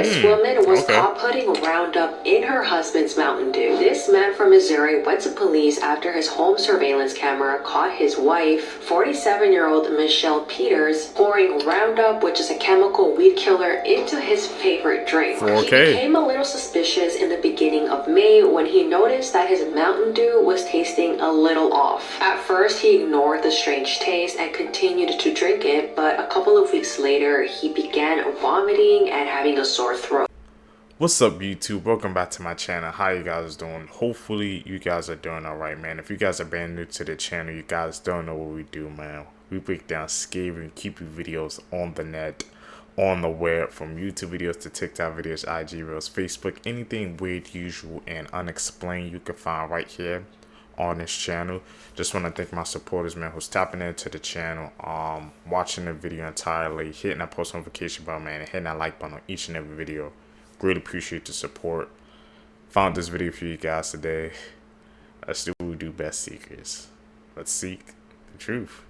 This woman was caught putting Roundup in her husband's Mountain Dew. This man from Missouri went to police after his home surveillance camera caught his wife, 47-year-old Michelle Peters, pouring Roundup, which is a chemical weed killer, into his favorite drink. He became a little suspicious in the beginning of May when he noticed that his Mountain Dew was tasting a little off. At first, he ignored the strange taste and continued to drink it, but a couple of weeks later, he began vomiting and having a sore throat. What's up, YouTube? Welcome back to my channel. How you guys doing? Hopefully you guys are doing alright, man. If you guys are brand new to the channel, you guys don't know what we do, man. We break down scary and creepy videos on the net, on the web, from YouTube videos to TikTok videos, IG reels, Facebook, anything weird, usual, and unexplained you can find right here on this channel. Just want to thank my supporters, man, who's tapping into the channel, watching the video entirely, hitting that post notification button, man, and hitting that like button on each and every video. Really appreciate the support. Found this video for you guys today. Let's do what we do best, seekers. Let's seek the truth.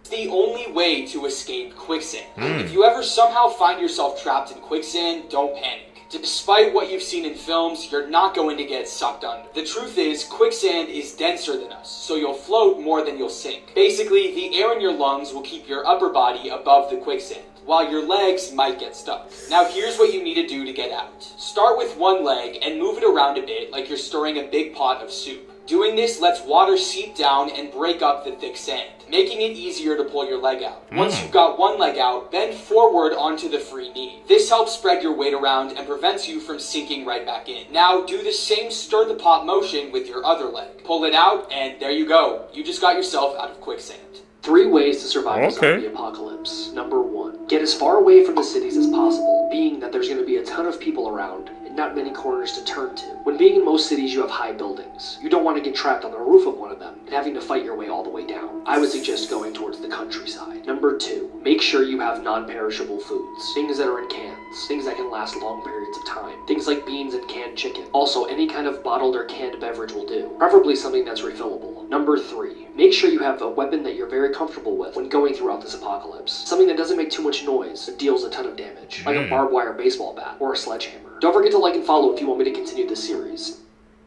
It's the only way to escape quicksand. If you ever somehow find yourself trapped in quicksand, don't panic. Despite what you've seen in films, you're not going to get sucked under. The truth is, quicksand is denser than us, so you'll float more than you'll sink. Basically, the air in your lungs will keep your upper body above the quicksand, while your legs might get stuck. Now here's what you need to do to get out. Start with one leg and move it around a bit like you're stirring a big pot of soup. Doing this lets water seep down and break up the thick sand, making it easier to pull your leg out. Once you've got one leg out, bend forward onto the free knee. This helps spread your weight around and prevents you from sinking right back in. Now do the same stir the pot motion with your other leg. Pull it out and there you go. You just got yourself out of quicksand. 3 ways to survive a zombie apocalypse. Number 1, get as far away from the cities as possible, being that there's going to be a ton of people around and not many corners to turn to. When being in most cities, you have high buildings. You don't want to get trapped on the roof of one of them and having to fight your way all the way down. I would suggest going towards the countryside. Number 2, make sure you have non-perishable foods. Things that are in cans. Things that can last long periods of time. Things like beans and canned chicken. Also, any kind of bottled or canned beverage will do. Preferably something that's refillable. Number 3, make sure you have a weapon that you're very comfortable with when going throughout this apocalypse. Something that doesn't make too much noise but deals a ton of damage, like a barbed wire baseball bat or a sledgehammer. Don't forget to like and follow if you want me to continue this series.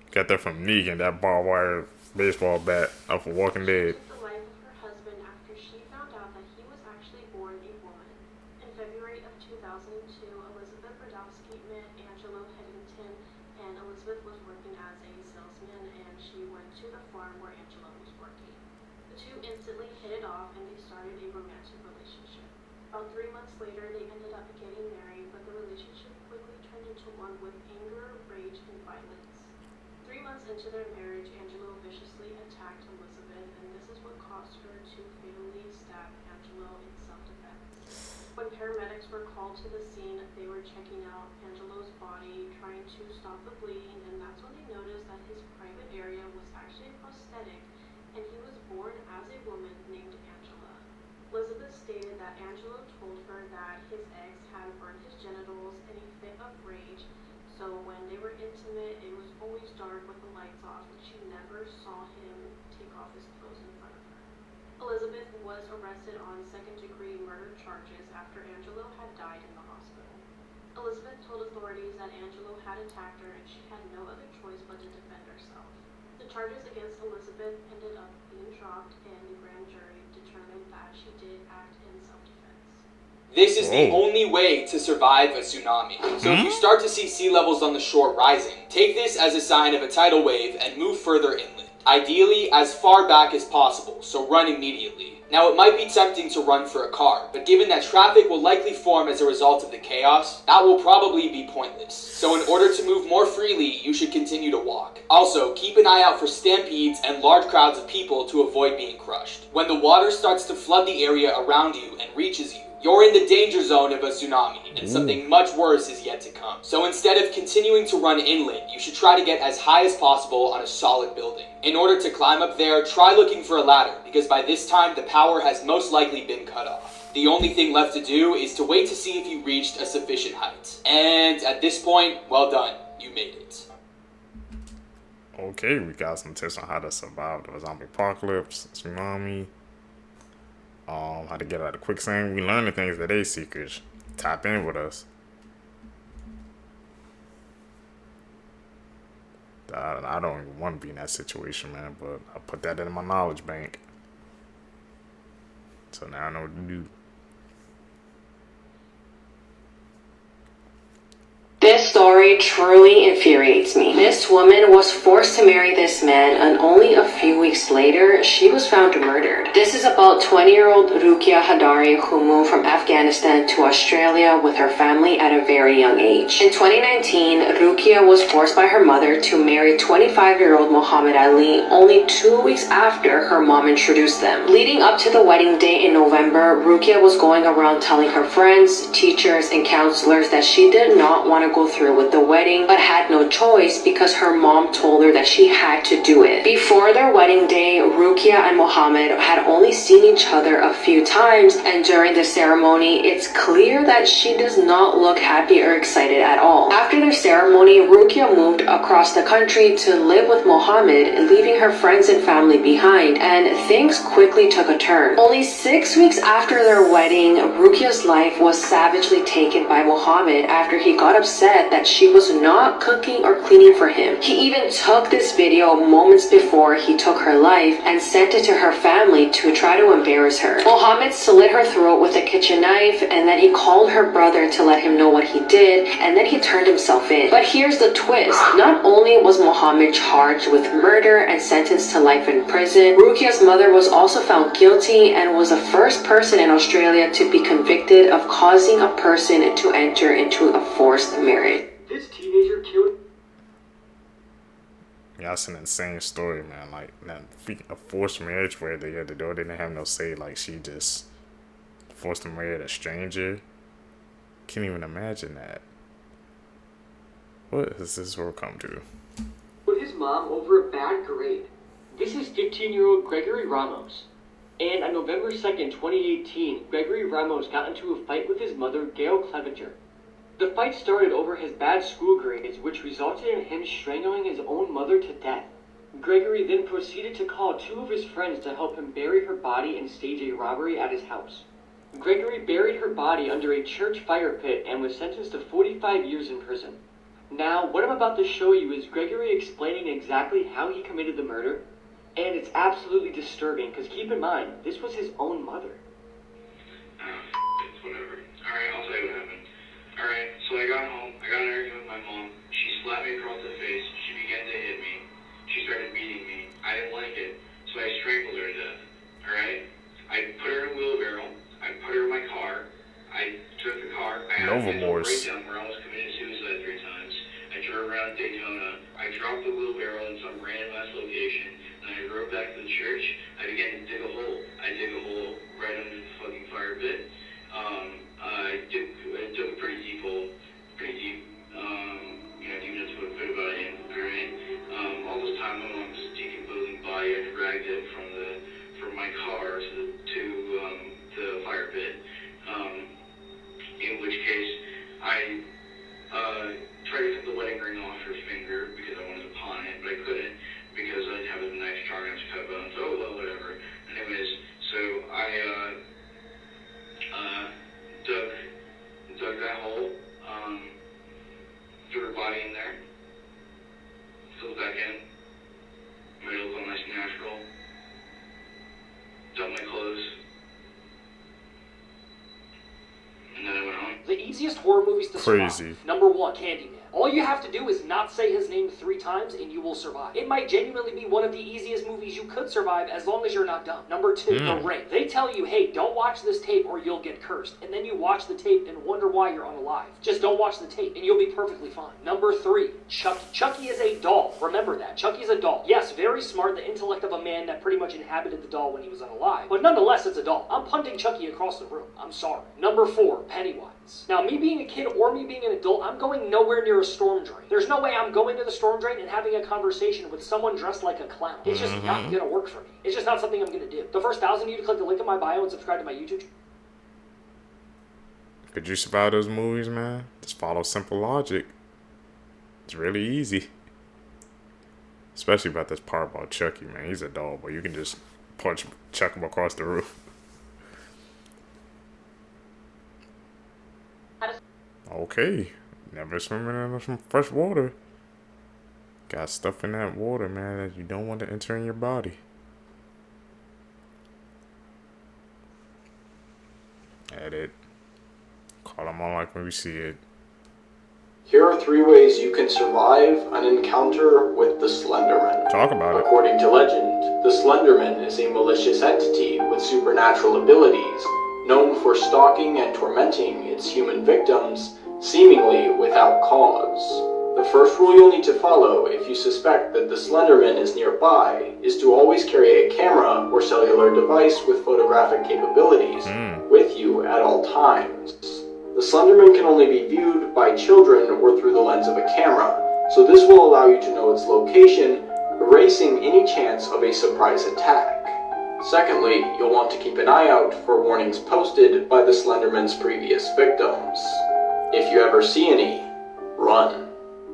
Got that from Negan, that barbed wire baseball bat off of Walking Dead. The life of her husband after she found out that he was actually born a woman. In February of 2002, Elizabeth Radowski met Angelo Headington, and Elizabeth was working as a salesman, and she went to the farm where Angelo was working. The two instantly hit it off, and they started a romantic relationship. About 3 months later, they ended up getting married, but the relationship quickly turned into one with anger, rage, and violence. 3 months into their marriage, Angelo viciously attacked Elizabeth, and this is what caused her to fatally stab Angelo in self-defense. When paramedics were called to the scene, they were checking out Angelo's body, trying to stop the bleeding, and that's when they noticed that his private area was actually a prosthetic, and he was born as a woman named Angela. Elizabeth stated that Angelo told her that his ex had burned his genitals in a fit of rage, so when they were intimate, it was always dark with the lights off, and she never saw him take off his clothes in front of her. Elizabeth was arrested on second-degree murder charges after Angelo had died in the hospital. Elizabeth told authorities that Angelo had attacked her and she had no other choice but to defend herself. The charges against Elizabeth ended up being dropped, and the grand jury determined that she did act in self-defense. This is the only way to survive a tsunami. So if you start to see sea levels on the shore rising, take this as a sign of a tidal wave and move further inland. Ideally, as far back as possible, so run immediately. Now it might be tempting to run for a car, but given that traffic will likely form as a result of the chaos, that will probably be pointless. So in order to move more freely, you should continue to walk. Also, keep an eye out for stampedes and large crowds of people to avoid being crushed. When the water starts to flood the area around you and reaches you, you're in the danger zone of a tsunami, and something much worse is yet to come. So instead of continuing to run inland, you should try to get as high as possible on a solid building. In order to climb up there, try looking for a ladder, because by this time the power has most likely been cut off. The only thing left to do is to wait to see if you reached a sufficient height. And at this point, well done, you made it. Okay, we got some tips on how to survive the zombie apocalypse, tsunami, how to get out of quicksand. We learned the things today, seekers. Tap in with us. I don't even want to be in that situation, man, but I put that in my knowledge bank. So now I know what to do. This story truly infuriates me. This woman was forced to marry this man, and only a few weeks later, she was found murdered. This is about 20-year-old Rukia Hadari, who moved from Afghanistan to Australia with her family at a very young age. In 2019, Rukia was forced by her mother to marry 25-year-old Muhammad Ali only 2 weeks after her mom introduced them. Leading up to the wedding day in November, Rukia was going around telling her friends, teachers, and counselors that she did not want to go through with the wedding, but had no choice because her mom told her that she had to do it. Before their wedding day, Rukia and Muhammad had only seen each other a few times, and during the ceremony, it's clear that she does not look happy or excited at all. After their ceremony, Rukia moved across the country to live with Muhammad, leaving her friends and family behind, and things quickly took a turn. Only 6 weeks after their wedding, Rukia's life was savagely taken by Muhammad after he got upset that she was not cooking or cleaning for him. He even took this video moments before he took her life and sent it to her family to try to embarrass her. Muhammad slit her throat with a kitchen knife, and then he called her brother to let him know what he did, and then he turned himself in. But here's the twist. Not only was Muhammad charged with murder and sentenced to life in prison, Rukia's mother was also found guilty and was the first person in Australia to be convicted of causing a person to enter into a forced marriage. This teenager killed. Yeah, that's an insane story, man. Like, a forced marriage where they had the door didn't have no say. Like, she just forced to marry a stranger. Can't even imagine that. What has this world come to? With his mom over a bad grade. This is 15-year-old Gregory Ramos. And on November 2nd, 2018, Gregory Ramos got into a fight with his mother, Gail Clevenger. The fight started over his bad school grades, which resulted in him strangling his own mother to death. Gregory then proceeded to call 2 of his friends to help him bury her body and stage a robbery at his house. Gregory buried her body under a church fire pit and was sentenced to 45 years in prison. Now, what I'm about to show you is Gregory explaining exactly how he committed the murder, and it's absolutely disturbing, because keep in mind, this was his own mother. It's whatever. Alright, I'll tell you what happened. Alright, so I got home, I got an argument with my mom, she slapped me across the face, she began to hit me, she started beating me, I didn't like it, so I strangled her to death, alright? I put her in a wheelbarrow, I put her in my car, I took the car, I had a mental breakdown where I almost committed suicide 3 times, I drove around Daytona, I dropped the wheelbarrow in some random ass location, and I drove back to the church, I began to dig a hole, I dig a hole right under the fucking fire pit, I took a pretty deep hole, pretty deep, deep enough to put a bit about it in, alright? All this time my mom was decomposing body, I dragged it from my car to the fire pit, in which case I tried to cut the wedding ring off her finger because I wanted to pawn it, but I couldn't because I didn't have a knife strong enough to cut bones. Oh well, whatever. Anyways, so I dug that hole, threw her body in there, filled back in, made it look all nice and natural, dumped my clothes, and then I went home. The easiest horror movies to survive. Number 1, Candyman. All you have to do is not say his name 3 times and you will survive. It might genuinely be one of the easiest movies you could survive as long as you're not dumb. Number 2, The Ring. They tell you, hey, don't watch this tape or you'll get cursed. And then you watch the tape and wonder why you're unalive. Just don't watch the tape and you'll be perfectly fine. Number 3, Chucky. Chucky is a doll. Remember that. Chucky is a doll. Yes, very smart, the intellect of a man that pretty much inhabited the doll when he was unalive. But nonetheless, it's a doll. I'm punting Chucky across the room. I'm sorry. Number 4, Pennywise. Now, me being a kid or me being an adult, I'm going nowhere near a storm drain. There's no way I'm going to the storm drain and having a conversation with someone dressed like a clown. It's just not gonna work for me. It's just not something I'm gonna do. The first 1,000 of you to click the link in my bio and subscribe to my YouTube channel. Could you survive those movies, man? Just follow simple logic. It's really easy. Especially about this part about Chucky, man. He's a doll, but you can just chuck him across the roof. Okay. Never swimming in some fresh water. Got stuff in that water, man, that you don't want to enter in your body. Edit. Call them on like when we see it. Here are 3 ways you can survive an encounter with the Slenderman. Talk about it. According to legend, the Slenderman is a malicious entity with supernatural abilities, known for stalking and tormenting its human victims, seemingly without cause. The first rule you'll need to follow if you suspect that the Slenderman is nearby is to always carry a camera or cellular device with photographic capabilities with you at all times. The Slenderman can only be viewed by children or through the lens of a camera, so this will allow you to know its location, erasing any chance of a surprise attack. Secondly, you'll want to keep an eye out for warnings posted by the Slenderman's previous victims. If you ever see any, run.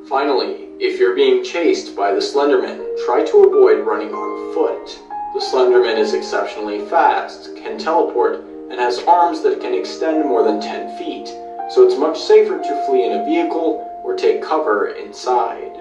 Finally, if you're being chased by the Slenderman, try to avoid running on foot. The Slenderman is exceptionally fast, can teleport, and has arms that can extend more than 10 feet, so it's much safer to flee in a vehicle or take cover inside.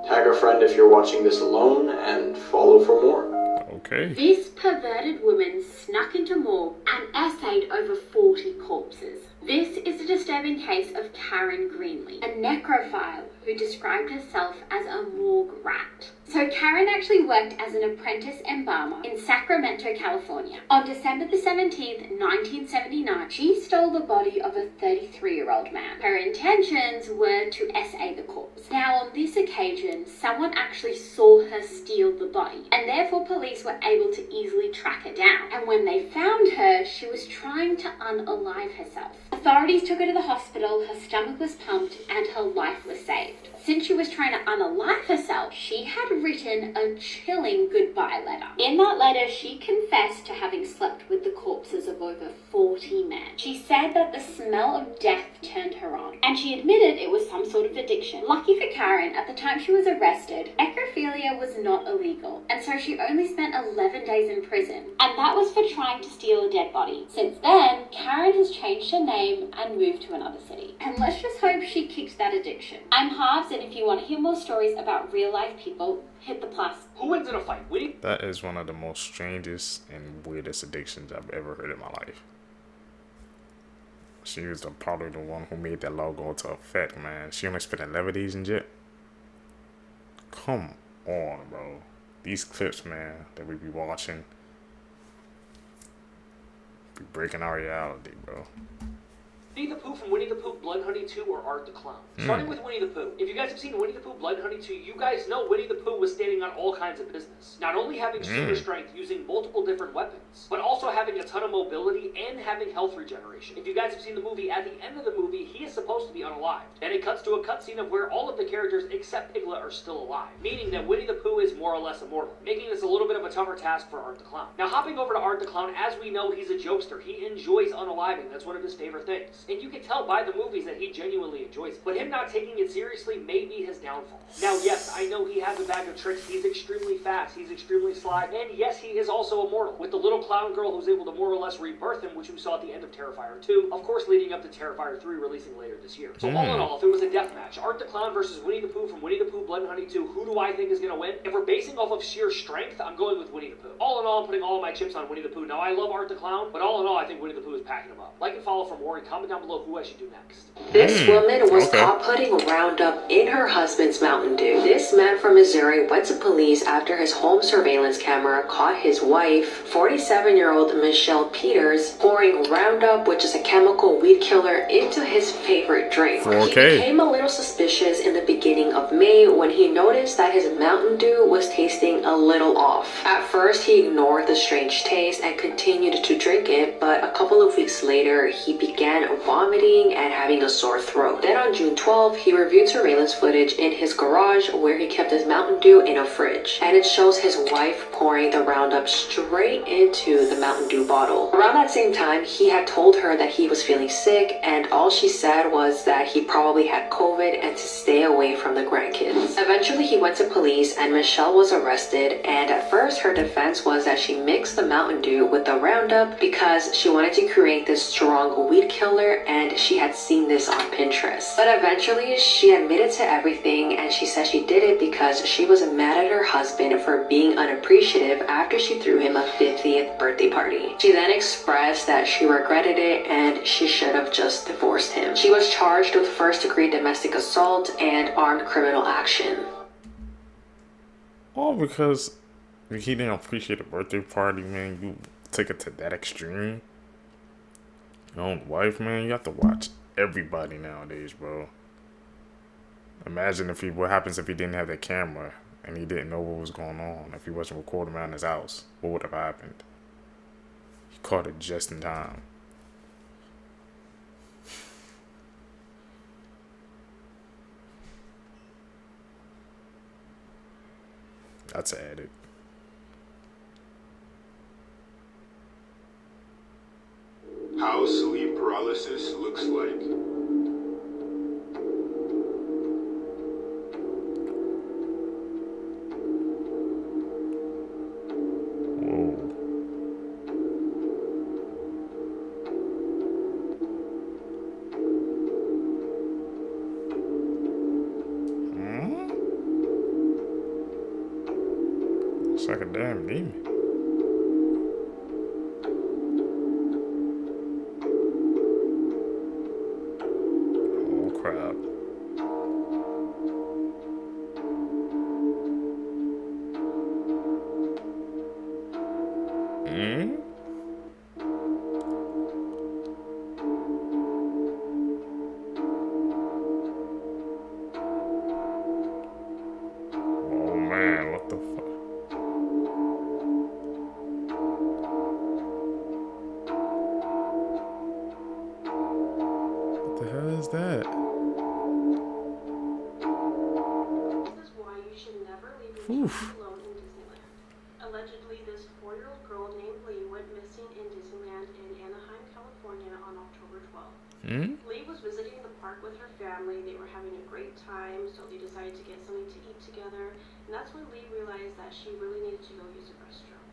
Tag a friend if you're watching this alone, and follow for more. Okay. This perverted woman snuck into morgue and essayed over 40 corpses. This is a disturbing case of Karen Greenlee, a necrophile who described herself as a morgue rat. So Karen actually worked as an apprentice embalmer in Sacramento, California. On December the 17th, 1979, she stole the body of a 33-year-old man. Her intentions were to essay the corpse. Now, on this occasion, someone actually saw her steal the body, and therefore police were able to easily track her down. And when they found her, she was trying to unalive herself. Authorities took her to the hospital, her stomach was pumped, and her life was saved. Since she was trying to unalive herself, she had written a chilling goodbye letter. In that letter, she confessed to having slept with the corpses of over 40 men. She said that the smell of death turned her on, and she admitted it was some sort of addiction. Lucky for Karen, at the time she was arrested, Necrophilia was not illegal, and so she only spent 11 days in prison, and that was for trying to steal a dead body. Since then, Karen has changed her name and moved to another city. And let's just hope she kicks that addiction. I'm Harvs, and if you want to hear more stories about real life people, hit the plus. Who wins in a fight? Winnie? That is one of the most strangest and weirdest addictions I've ever heard in my life. She was probably the one who made that law go into effect, man. She only spent 11 days in jail. Come on, bro. These clips, man, that we be watching be breaking our reality, bro. Winnie the Pooh from Winnie the Pooh, Blood Honey 2, or Art the Clown? Starting with Winnie the Pooh. If you guys have seen Winnie the Pooh, Blood Honey 2, you guys know Winnie the Pooh was standing on all kinds of business. Not only having super strength using multiple different weapons, but also having a ton of mobility and having health regeneration. If you guys have seen the movie, at the end of the movie, he is supposed to be unalived. Then it cuts to a cutscene of where all of the characters except Piglet are still alive, meaning that Winnie the Pooh is more or less immortal, making this a little bit of a tougher task for Art the Clown. Now, hopping over to Art the Clown, as we know, he's a jokester. He enjoys unaliving. That's one of his favorite things. And you can tell by the movies that he genuinely enjoys it. But him not taking it seriously may be his downfall. Now, yes, I know he has a bag of tricks. He's extremely fast. He's extremely sly. And yes, he is also immortal, with the little clown girl who's able to more or less rebirth him, which we saw at the end of Terrifier 2. Of course, leading up to Terrifier 3 releasing later this year. So all in all, if it was a deathmatch, Art the Clown versus Winnie the Pooh from Winnie the Pooh, Blood and Honey 2, who do I think is going to win? If we're basing off of sheer strength, I'm going with Winnie the Pooh. All in all, I'm putting all of my chips on Winnie the Pooh. Now, I love Art the Clown, but all in all, I think Winnie the Pooh is packing him up. Like and follow for more, and comment down below who I should do next. This woman was caught putting Roundup in her husband's Mountain Dew. This man from Missouri went to police after his home surveillance camera caught his wife, 47-year-old Michelle Peters, pouring Roundup, which is a chemical weed killer, into his favorite drink. He became a little suspicious in the beginning of May when he noticed that his Mountain Dew was tasting a little off. At first, he ignored the strange taste and continued to drink it, but a couple of weeks later, he began vomiting and having a sore throat. Then on June 12th, he reviewed surveillance footage in his garage where he kept his Mountain Dew in a fridge, and it shows his wife pouring the Roundup straight into the Mountain Dew bottle. Around that same time, he had told her that he was feeling sick, and all she said was that he probably had COVID and to stay away from the grandkids. Eventually, he went to police and Michelle was arrested, and at first her defense was that she mixed the Mountain Dew with the Roundup because she wanted to create this strong weed killer, and she had seen this on Pinterest. mistress. But eventually, she admitted to everything, and she said she did it because she was mad at her husband for being unappreciative after she threw him a 50th birthday party. She then expressed that she regretted it and she should have just divorced him. She was charged with first-degree domestic assault and armed criminal action. All because he didn't appreciate a birthday party, man. You take it to that extreme. Your own wife, man. You have to watch everybody nowadays, bro. Imagine what happens if he didn't have that camera and he didn't know what was going on. If he wasn't recording around his house, what would have happened? He caught it just in time. That's added. How sleep paralysis looks like. Whoa. It's like a damn demon. Oh crap. Oh man, what the fuck? What the hell is that? This is why you should never leave your children alone in Disneyland. Allegedly, this 4-year-old girl named Lee went missing in Disneyland in Anaheim, California on October 12th. Lee was visiting the park with her family. They were having a great time, so they decided to get something to eat together, and that's when Lee realized that she really needed to go use the restroom.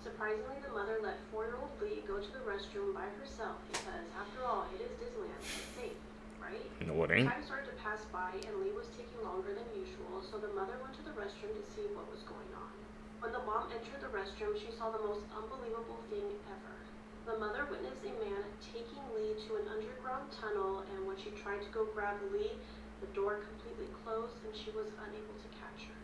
Surprisingly, the mother let 4-year-old Lee go to the restroom by herself because, after all, it is Disneyland. It's safe, right? No, it ain't. Time started to pass by, and Lee was taking longer than usual, so the mother went to the restroom to see what was going on. When the mom entered the restroom, she saw the most unbelievable thing ever. The mother witnessed a man taking Lee to an underground tunnel, and when she tried to go grab Lee, the door completely closed and she was unable to catch her.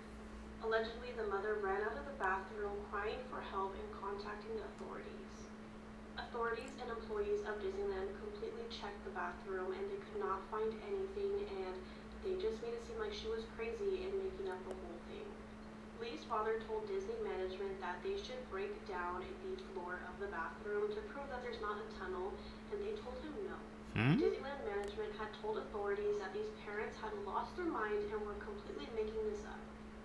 Allegedly, the mother ran out of the bathroom crying for help and contacting the authorities. Authorities and employees of Disneyland completely checked the bathroom and they could not find anything, and they just made it seem like she was crazy and making up the whole thing. Lee's father told Disney management that they should break down the floor of the bathroom to prove that there's not a tunnel, and they told him no. Disneyland management had told authorities that these parents had lost their mind and were completely making this up.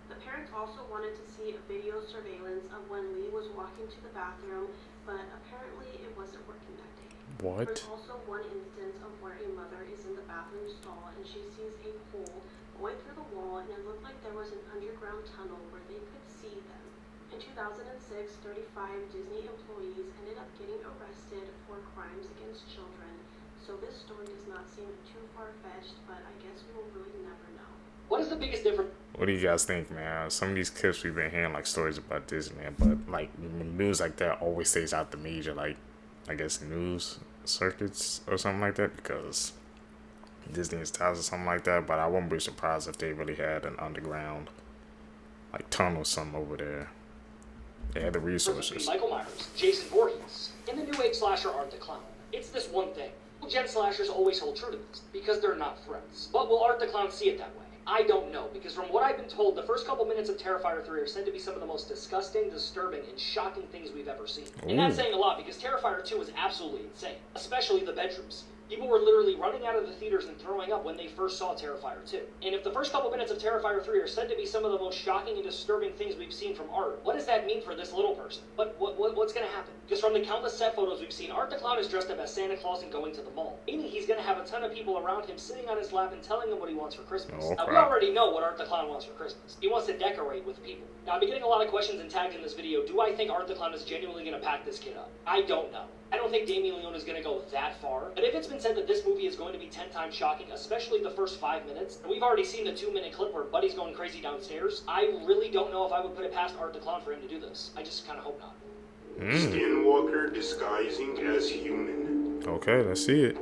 The parents also wanted to see video surveillance of when Lee was walking to the bathroom, but apparently it wasn't working that day. What? There's also one instance of where a mother is in the bathroom stall and she sees a hole going through the wall, and it looked like there was an underground tunnel where they could see them. In 2006, 35 Disney employees ended up getting arrested for crimes against children, so this story does not seem too far-fetched, but I guess we will really never know. What is the biggest difference? What do you guys think, man? Some of these clips we've been hearing, like, stories about Disneyland, but, like, news like that always stays out the major, like, I guess, news circuits or something like that, because Disney's ties or something like that, but I wouldn't be surprised if they really had an underground, like, tunnel or something over there. They had the resources. Michael Myers, Jason Voorhees, in the new age slasher Art the Clown. It's this one thing. Gen slashers always hold true to this, because they're not threats. But will Art the Clown see it that way? I don't know, because from what I've been told, the first couple minutes of Terrifier 3 are said to be some of the most disgusting, disturbing, and shocking things we've ever seen. And that's saying a lot, because Terrifier 2 is absolutely insane, especially the bedrooms. People were literally running out of the theaters and throwing up when they first saw Terrifier 2. And if the first couple minutes of Terrifier 3 are said to be some of the most shocking and disturbing things we've seen from Art, what does that mean for this little person? What's gonna happen? Because from the countless set photos we've seen, Art the Clown is dressed up as Santa Claus and going to the mall. Meaning he's gonna have a ton of people around him sitting on his lap and telling him what he wants for Christmas. Now, we already know what Art the Clown wants for Christmas. He wants to decorate with people. Now, I've been getting a lot of questions and tags in this video. Do I think Art the Clown is genuinely gonna pack this kid up? I don't know. I don't think Damien Leone is going to go that far, but if it's been said that this movie is going to be 10 times shocking, especially the first 5 minutes, and we've already seen the 2-minute clip where Buddy's going crazy downstairs, I really don't know if I would put it past Art the Clown for him to do this. I just kind of hope not. Skinwalker disguising as human. Okay, let's see it.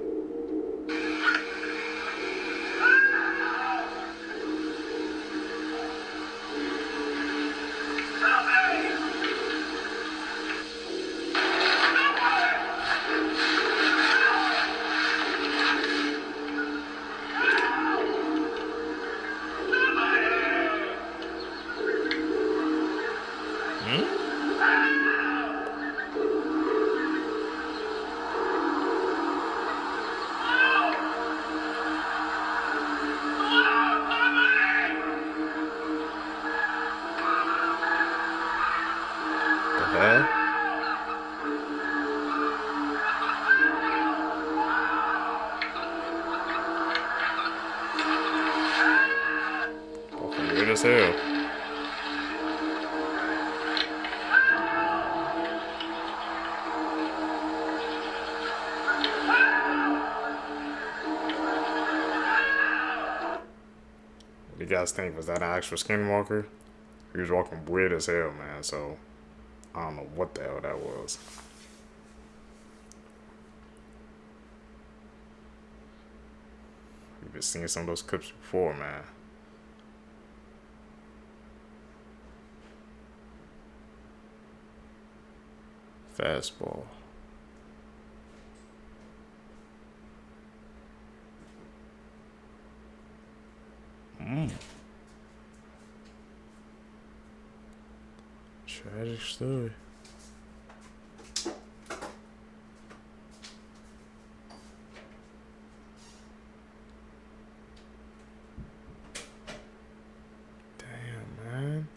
Weird as hell. What do you guys think? Was that an actual Skinwalker? He was walking weird as hell, man, so I don't know what the hell that was. We've been seeing some of those clips before, man. Fastball. Tragic story. Damn, man.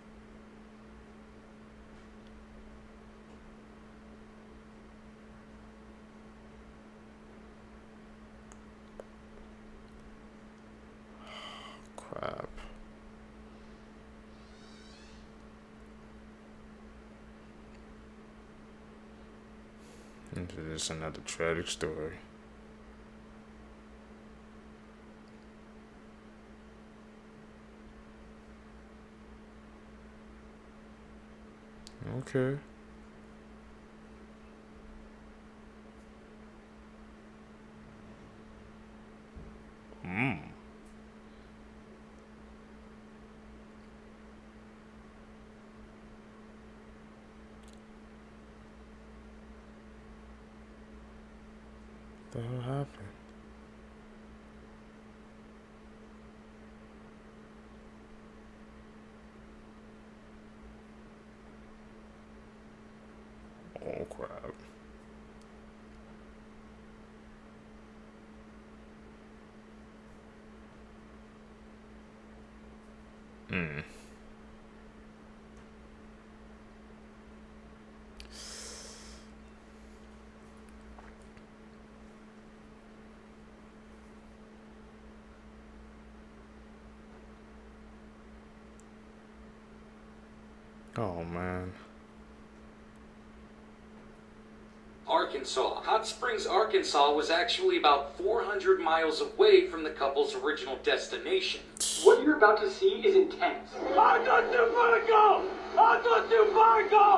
Crap. Into this another tragic story. Okay. What the hell happened? Oh crap. Oh man. Arkansas. Hot Springs, Arkansas was actually about 400 miles away from the couple's original destination. What you're about to see is intense.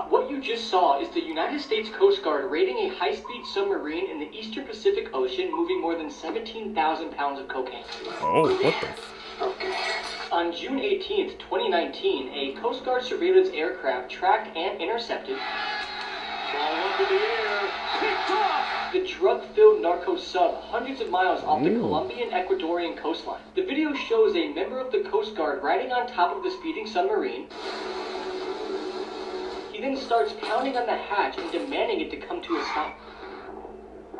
What you just saw is the United States Coast Guard raiding a high-speed submarine in the Eastern Pacific Ocean moving more than 17,000 pounds of cocaine. Oh, what the? Okay. On June 18th, 2019, a Coast Guard surveillance aircraft tracked and intercepted the drug-filled narco sub hundreds of miles off the Colombian-Ecuadorian coastline. The video shows a member of the Coast Guard riding on top of the speeding submarine. He then starts pounding on the hatch and demanding it to come to a stop.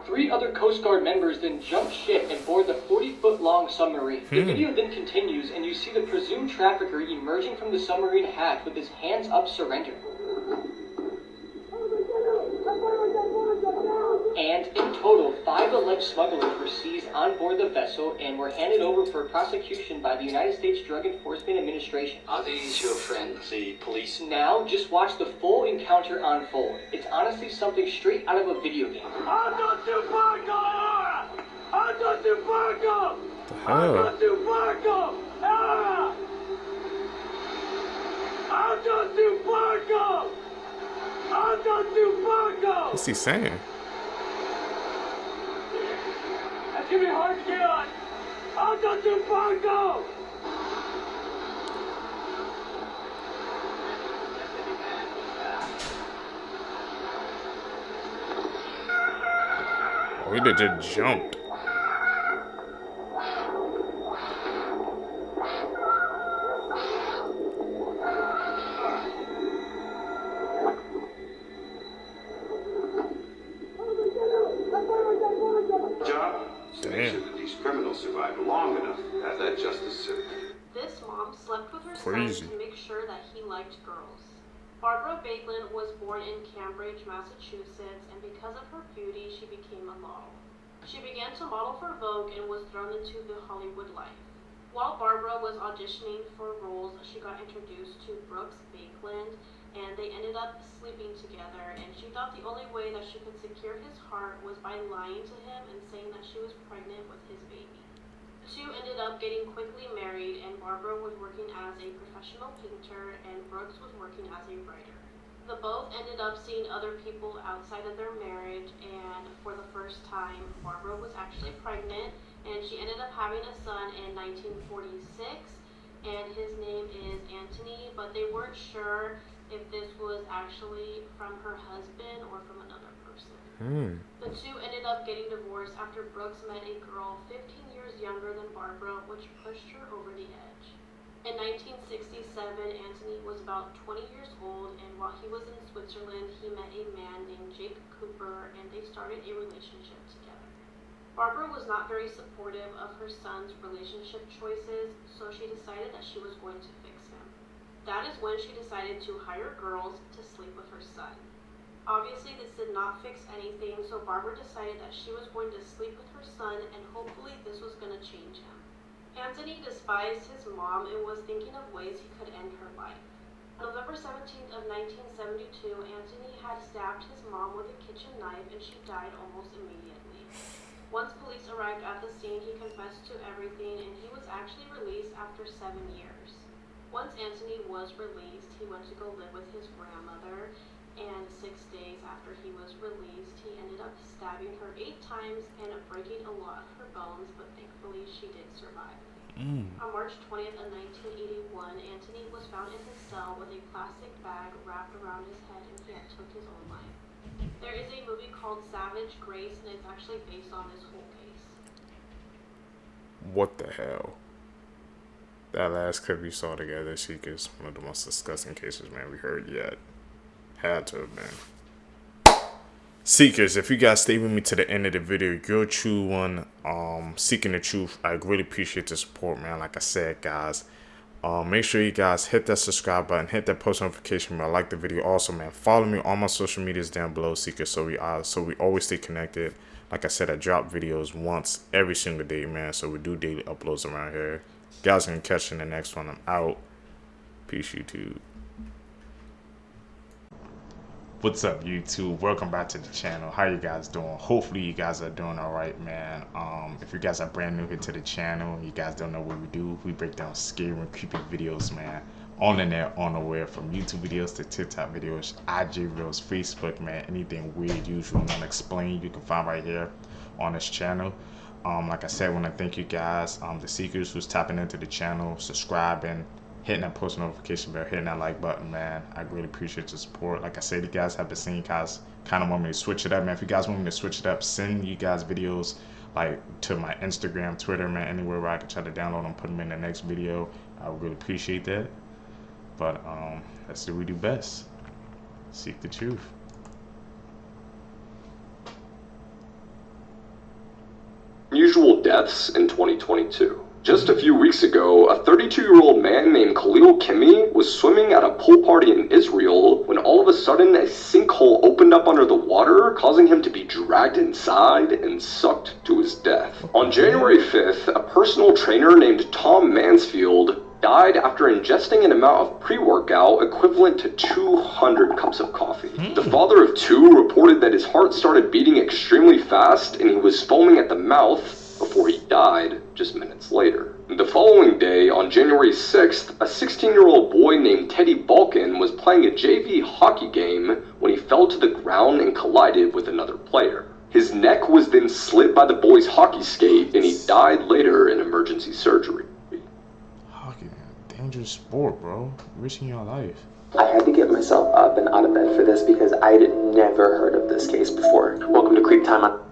3 other Coast Guard members then jump ship and board the 40-foot-long submarine. The video then continues, and you see the presumed trafficker emerging from the submarine hatch with his hands up, surrender. And in total, 5 alleged of smugglers were seized on board the vessel and were handed over for prosecution by the United States Drug Enforcement Administration. Are these your friends, the police? Now, just watch the full encounter unfold. It's honestly something straight out of a video game. What's he saying? That's gonna be hard to get on. Oh, he just jumped. Survive long enough to have that justice served. This mom slept with her Crazy. son to make sure that he liked girls. Barbara Bateman was born in Cambridge, Massachusetts, and because of her beauty, she became a model. She began to model for Vogue and was thrown into the Hollywood life. While Barbara was auditioning for roles, she got introduced to Brooks Bakeland, and they ended up sleeping together, and she thought the only way that she could secure his heart was by lying to him and saying that she was pregnant with his baby. The two ended up getting quickly married, and Barbara was working as a professional painter and Brooks was working as a writer. The both ended up seeing other people outside of their marriage, and for the first time, Barbara was actually pregnant, and she ended up having a son in 1946, and his name is Anthony, but they weren't sure if this was actually from her husband or from another person. The two ended up getting divorced after Brooks met a girl 15 years younger than Barbara, which pushed her over the edge. In 1967, Anthony was about 20 years old, and while he was in Switzerland, he met a man named Jake Cooper, and they started a relationship together. Barbara was not very supportive of her son's relationship choices, so she decided that she was going to fix him. That is when she decided to hire girls to sleep with her son. Obviously, this did not fix anything, so Barbara decided that she was going to sleep with her son, and hopefully this was going to change him. Anthony despised his mom and was thinking of ways he could end her life. On November 17th of 1972, Anthony had stabbed his mom with a kitchen knife, and she died almost immediately. Once police arrived at the scene, he confessed to everything, and he was actually released after 7 years. Once Anthony was released, he went to go live with his grandmother, and 6 days after he was released, he ended up stabbing her 8 times and breaking a lot of her bones, but thankfully she did survive. On March 20th of 1981, Anthony was found in his cell with a plastic bag wrapped around his head, and he had took his own life. There is a movie called Savage Grace, and it's actually based on this whole case. What the hell? That last clip we saw together, Sheik, is one of the most disgusting cases, man, we heard yet. Had to have been. Seekers, if you guys stay with me to the end of the video, you're a true one, seeking the truth. I really appreciate the support, man. Like I said, guys, make sure you guys hit that subscribe button, hit that post notification bell, like the video. Also, man, follow me on my social medias down below, Seekers, so we always stay connected. Like I said, I drop videos once every single day, man, so we do daily uploads around here. Guys can catch you in the next one. I'm out. Peace, YouTube. What's up, YouTube? Welcome back to the channel. How you guys doing? Hopefully you guys are doing all right, man. If you guys are brand new here to the channel, you guys don't know what we do. We break down scary and creepy videos, man, on the net, on the web, from YouTube videos to TikTok videos, IG reels, Facebook, man, anything weird, usual, and unexplained, you can find right here on this channel. Like I said, I want to thank you guys, the seekers who's tapping into the channel, subscribing, hitting that post notification bell, hitting that like button, man. I really appreciate your support. Like I said, you guys have been seeing, guys kind of want me to switch it up, man. If you guys want me to switch it up, send you guys videos like to my Instagram, Twitter, man, anywhere where I can try to download them, put them in the next video. I would really appreciate that. But that's what we do best. Seek the truth. Unusual deaths in 2022. Just a few weeks ago, a 32-year-old man named Khalil Kimi was swimming at a pool party in Israel when all of a sudden a sinkhole opened up under the water, causing him to be dragged inside and sucked to his death. On January 5th, a personal trainer named Tom Mansfield died after ingesting an amount of pre-workout equivalent to 200 cups of coffee. The father of two reported that his heart started beating extremely fast and he was foaming at the mouth before he died just minutes later. The following day, on January 6th, a 16-year-old boy named Teddy Balkin was playing a JV hockey game when he fell to the ground and collided with another player. His neck was then slit by the boy's hockey skate and he died later in emergency surgery. Hockey, dangerous sport, bro. Risking your life. I had to get myself up and out of bed for this because I'd never heard of this case before. Welcome to Creep Time on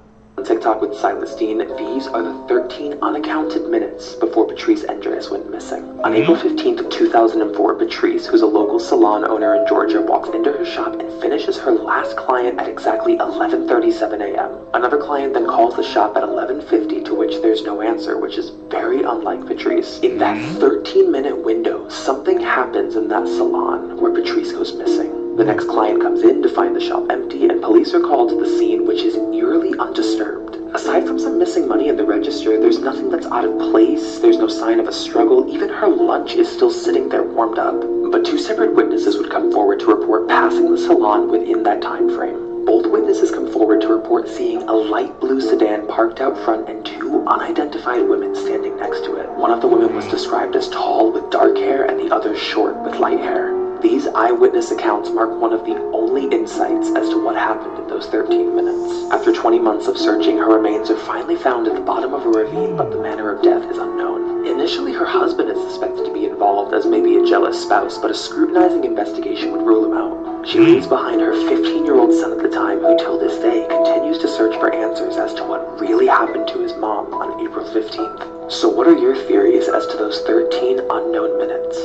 TikTok with Celestine. These are the 13 unaccounted minutes before Patrice Andreas went missing. On April 15th, 2004, Patrice, who's a local salon owner in Georgia, walks into her shop and finishes her last client at exactly 11:37 a.m. Another client then calls the shop at 11:50, to which there's no answer, which is very unlike Patrice. In that 13-minute window, something happens in that salon where Patrice goes missing. The next client comes in to find the shop empty, and police are called to the scene, which is eerily undisturbed. Aside from some missing money in the register, there's nothing that's out of place, there's no sign of a struggle, even her lunch is still sitting there warmed up. But two separate witnesses would come forward to report passing the salon within that time frame. Both witnesses come forward to report seeing a light blue sedan parked out front and two unidentified women standing next to it. One of the women was described as tall with dark hair and the other short with light hair. These eyewitness accounts mark one of the only insights as to what happened in those 13 minutes. After 20 months of searching, her remains are finally found at the bottom of a ravine, but the manner of death is unknown. Initially, her husband is suspected to be involved as maybe a jealous spouse, but a scrutinizing investigation would rule him out. She leaves behind her 15-year-old son at the time, who till this day continues to search for answers as to what really happened to his mom on April 15th. So what are your theories as to those 13 unknown minutes?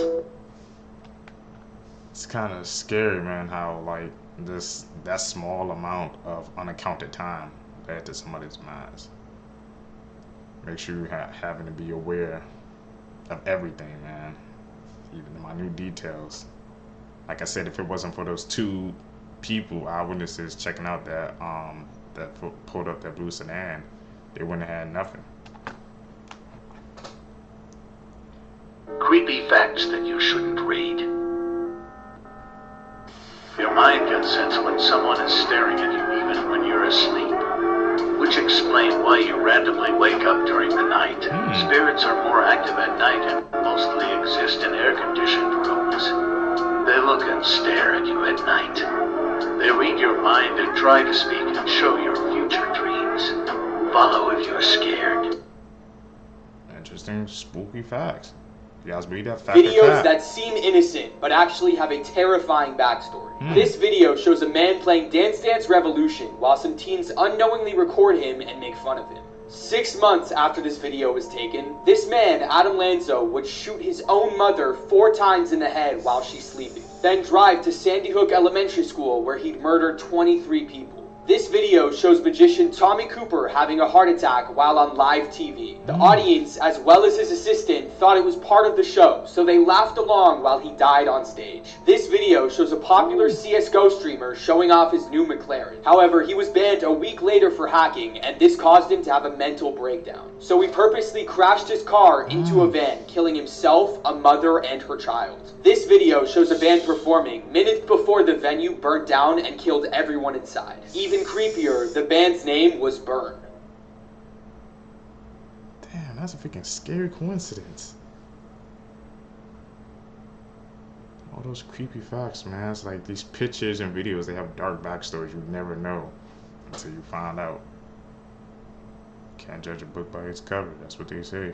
It's kind of scary, man, how like that small amount of unaccounted time led to somebody's minds. Make sure you're having to be aware of everything, man, even the minute details. Like I said, if it wasn't for those two people, eyewitnesses checking out that pulled up that blue sedan, they wouldn't have had nothing. Creepy facts that you shouldn't read. Your mind gets sense when someone is staring at you even when you're asleep, which explain why you randomly wake up during the night. Spirits are more active at night and mostly exist in air-conditioned rooms. They look and stare at you at night. They read your mind and try to speak and show your future dreams. Follow if you're scared. Interesting, spooky facts. You guys read that? Videos that seem innocent, but actually have a terrifying backstory. This video shows a man playing Dance Dance Revolution while some teens unknowingly record him and make fun of him. 6 months after this video was taken, this man, Adam Lanzo, would shoot his own mother 4 times in the head while she's sleeping, then drive to Sandy Hook Elementary School where he'd murdered 23 people. This video shows magician Tommy Cooper having a heart attack while on live TV. The audience, as well as his assistant, thought it was part of the show, so they laughed along while he died on stage. This video shows a popular CSGO streamer showing off his new McLaren. However, he was banned a week later for hacking, and this caused him to have a mental breakdown. So he purposely crashed his car into a van, killing himself, a mother, and her child. This video shows a band performing minutes before the venue burnt down and killed everyone inside. Even creepier, the band's name was Burn. Damn, that's a freaking scary coincidence. All those creepy facts, man. It's like these pictures and videos, they have dark backstories you never know until you find out. Can't judge a book by its cover, that's what they say.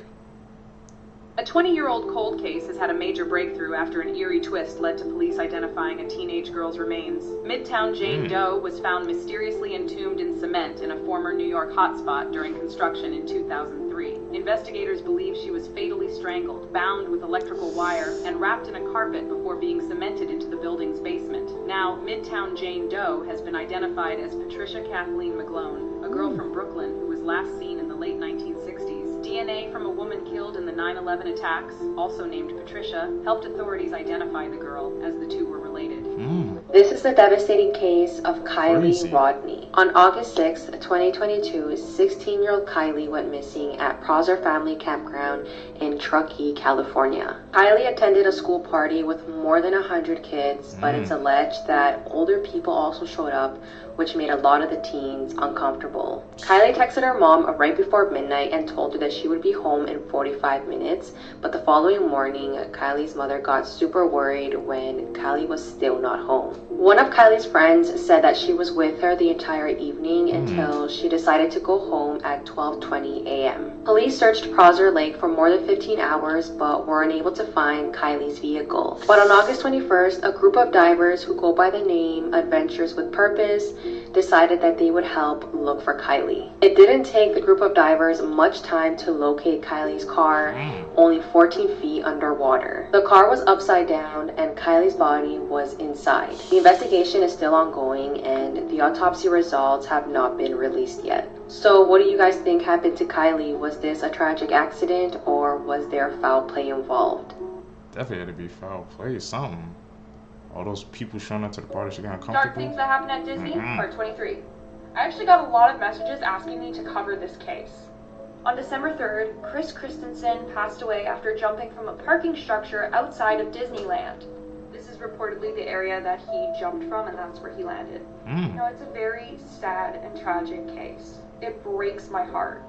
A 20-year-old cold case has had a major breakthrough after an eerie twist led to police identifying a teenage girl's remains. Midtown Jane Doe was found mysteriously entombed in cement in a former New York hotspot during construction in 2003. Investigators believe she was fatally strangled, bound with electrical wire, and wrapped in a carpet before being cemented into the building's basement. Now, Midtown Jane Doe has been identified as Patricia Kathleen McGlone, a girl from Brooklyn who was last seen in the late 1960s. DNA from a woman killed in the 9/11 attacks, also named Patricia, helped authorities identify the girl, as the two were related. This is the devastating case of Kylie Rodney. On August 6, 2022, 16-year-old Kylie went missing at Prosser Family Campground in Truckee, California. Kylie attended a school party with more than 100 kids, but it's alleged that older people also showed up, which made a lot of the teens uncomfortable. Kylie texted her mom right before midnight and told her that she would be home in 45 minutes, but the following morning, Kylie's mother got super worried when Kylie was still not home. One of Kylie's friends said that she was with her the entire evening until she decided to go home at 12:20 a.m. Police searched Prosser Lake for more than 15 hours, but were unable to find Kylie's vehicle. But on August 21st, a group of divers who go by the name Adventures with Purpose decided that they would help look for Kylie. It didn't take the group of divers much time to locate Kylie's car, only 14 feet underwater. The car was upside down and Kylie's body was inside. The investigation is still ongoing and the autopsy results have not been released yet. So what do you guys think happened to Kylie? Was this a tragic accident or was there foul play involved? Definitely had to be foul play, something. All those people showing up to the party, she got uncomfortable. Dark things that happen at Disney, part 23. I actually got a lot of messages asking me to cover this case. On December 3rd, Chris Christensen passed away after jumping from a parking structure outside of Disneyland. This is reportedly the area that he jumped from, and that's where he landed. Now, it's a very sad and tragic case. It breaks my heart.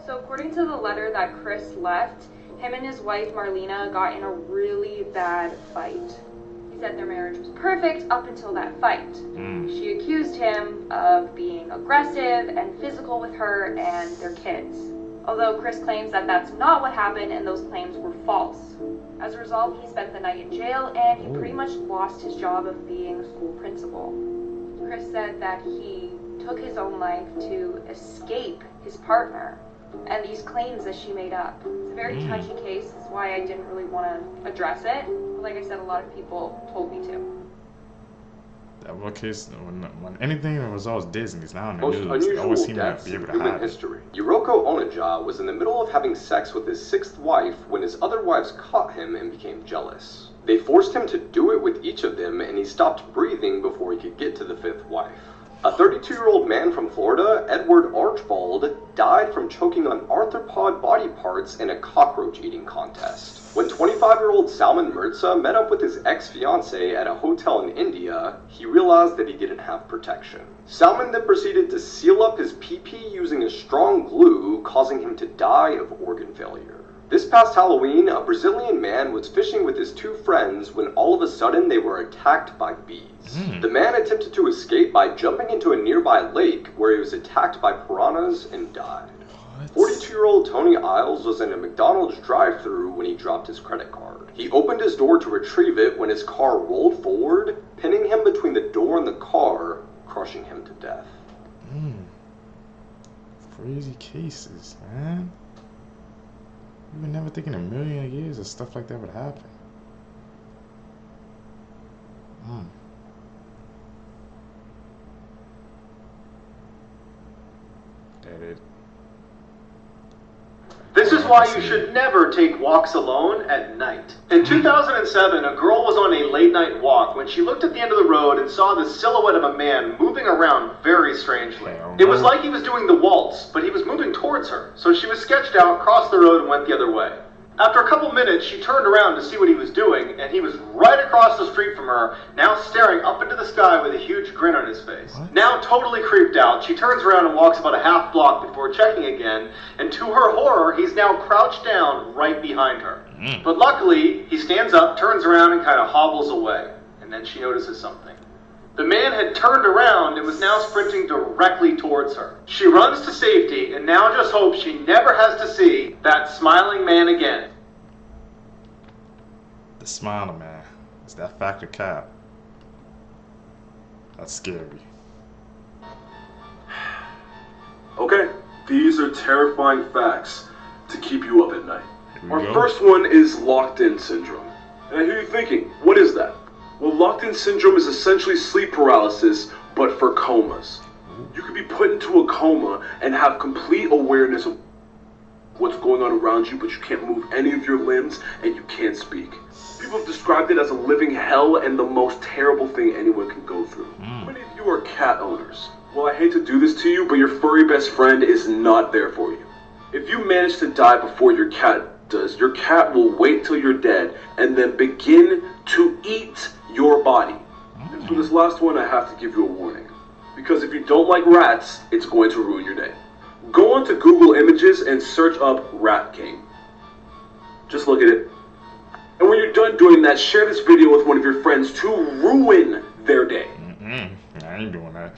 So according to the letter that Chris left, him and his wife Marlena got in a really bad fight. He said their marriage was perfect up until that fight. She accused him of being aggressive and physical with her and their kids. Although Chris claims that that's not what happened and those claims were false. As a result, he spent the night in jail and he pretty much lost his job of being a school principal. Chris said that he took his own life to escape his partner and these claims that she made up. It's a very touchy case. That's why I didn't really want to address it. Like I said, a lot of people told me to. That one case, when anything that was Disney's now in the Most news, they unusual always seem to deaths be able in to human hide it. history. Yuroko Onaja was in the middle of having sex with his sixth wife when his other wives caught him and became jealous. They forced him to do it with each of them, and he stopped breathing before he could get to the fifth wife. A 32-year-old man from Florida, Edward Archibald, died from choking on arthropod body parts in a cockroach-eating contest. When 25-year-old Salman Mirza met up with his ex-fiancée at a hotel in India, he realized that he didn't have protection. Salman then proceeded to seal up his pee-pee using a strong glue, causing him to die of organ failure. This past Halloween, a Brazilian man was fishing with his two friends when all of a sudden they were attacked by bees. The man attempted to escape by jumping into a nearby lake where he was attacked by piranhas and died. 42-year-old Tony Isles was in a McDonald's drive-thru when he dropped his credit card. He opened his door to retrieve it when his car rolled forward, pinning him between the door and the car, crushing him to death. Crazy cases, man. You would never think in a million years that stuff like that would happen. That is. This is why you should never take walks alone at night. In 2007, a girl was on a late-night walk when she looked at the end of the road and saw the silhouette of a man moving around very strangely. It was like he was doing the waltz, but he was moving towards her, so she was sketched out, crossed the road, and went the other way. After a couple minutes, she turned around to see what he was doing, and he was right across the street from her, now staring up into the sky with a huge grin on his face. Now totally creeped out, she turns around and walks about a half block before checking again, and to her horror, he's now crouched down right behind her. But luckily, he stands up, turns around, and kind of hobbles away. And then she notices something. The man had turned around and was now sprinting directly towards her. She runs to safety and now just hopes she never has to see that smiling man again. The smiling man. It's that factor cap. That's scary. Okay, these are terrifying facts to keep you up at night. Our first one is locked-in syndrome. And I hear you thinking, what is that? Well, locked-in syndrome is essentially sleep paralysis, but for comas. You could be put into a coma and have complete awareness of what's going on around you, but you can't move any of your limbs and you can't speak. People have described it as a living hell and the most terrible thing anyone can go through. How many of you are cat owners? Well, I hate to do this to you, but your furry best friend is not there for you. If you manage to die before your cat does, your cat will wait till you're dead and then begin to eat your body. And for this last one, I have to give you a warning. Because if you don't like rats, it's going to ruin your day. Go onto Google Images and search up Rat King. Just look at it. And when you're done doing that, share this video with one of your friends to ruin their day. I ain't doing that.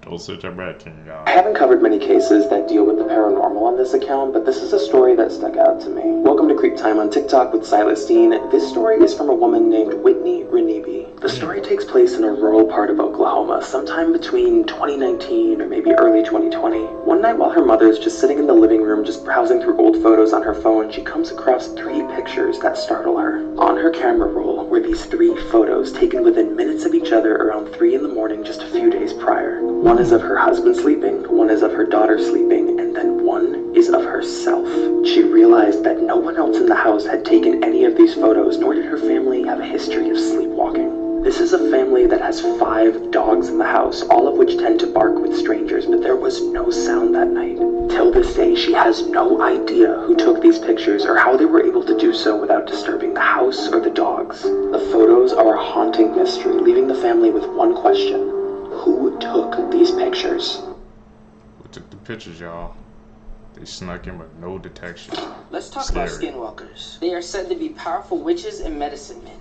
Don't search up Rat King, y'all. I haven't covered many cases that deal with the paranormal on this account, but this is a story that stuck out to me. Welcome to Creep Time on TikTok with Celestine. This story is from a woman named Whitney Renebe. The story takes place in a rural part of Oklahoma, sometime between 2019 or maybe early 2020. One night while her mother is just sitting in the living room just browsing through old photos on her phone, she comes across 3 pictures that startle her. On her camera roll were these 3 photos taken within minutes of each other around 3 in the morning just a few days prior. One is of her husband sleeping, one is of her daughter sleeping, and then one is of herself. She realized that no one else in the house had taken any of these photos, nor did her family have a history of sleepwalking. This is a family that has 5 dogs in the house, all of which tend to bark with strangers, but there was no sound that night. Till this day, she has no idea who took these pictures or how they were able to do so without disturbing the house or the dogs. The photos are a haunting mystery, leaving the family with one question. Who took these pictures? Who took the pictures, y'all? They snuck in with no detection. Let's talk about Skinwalkers. They are said to be powerful witches and medicine men.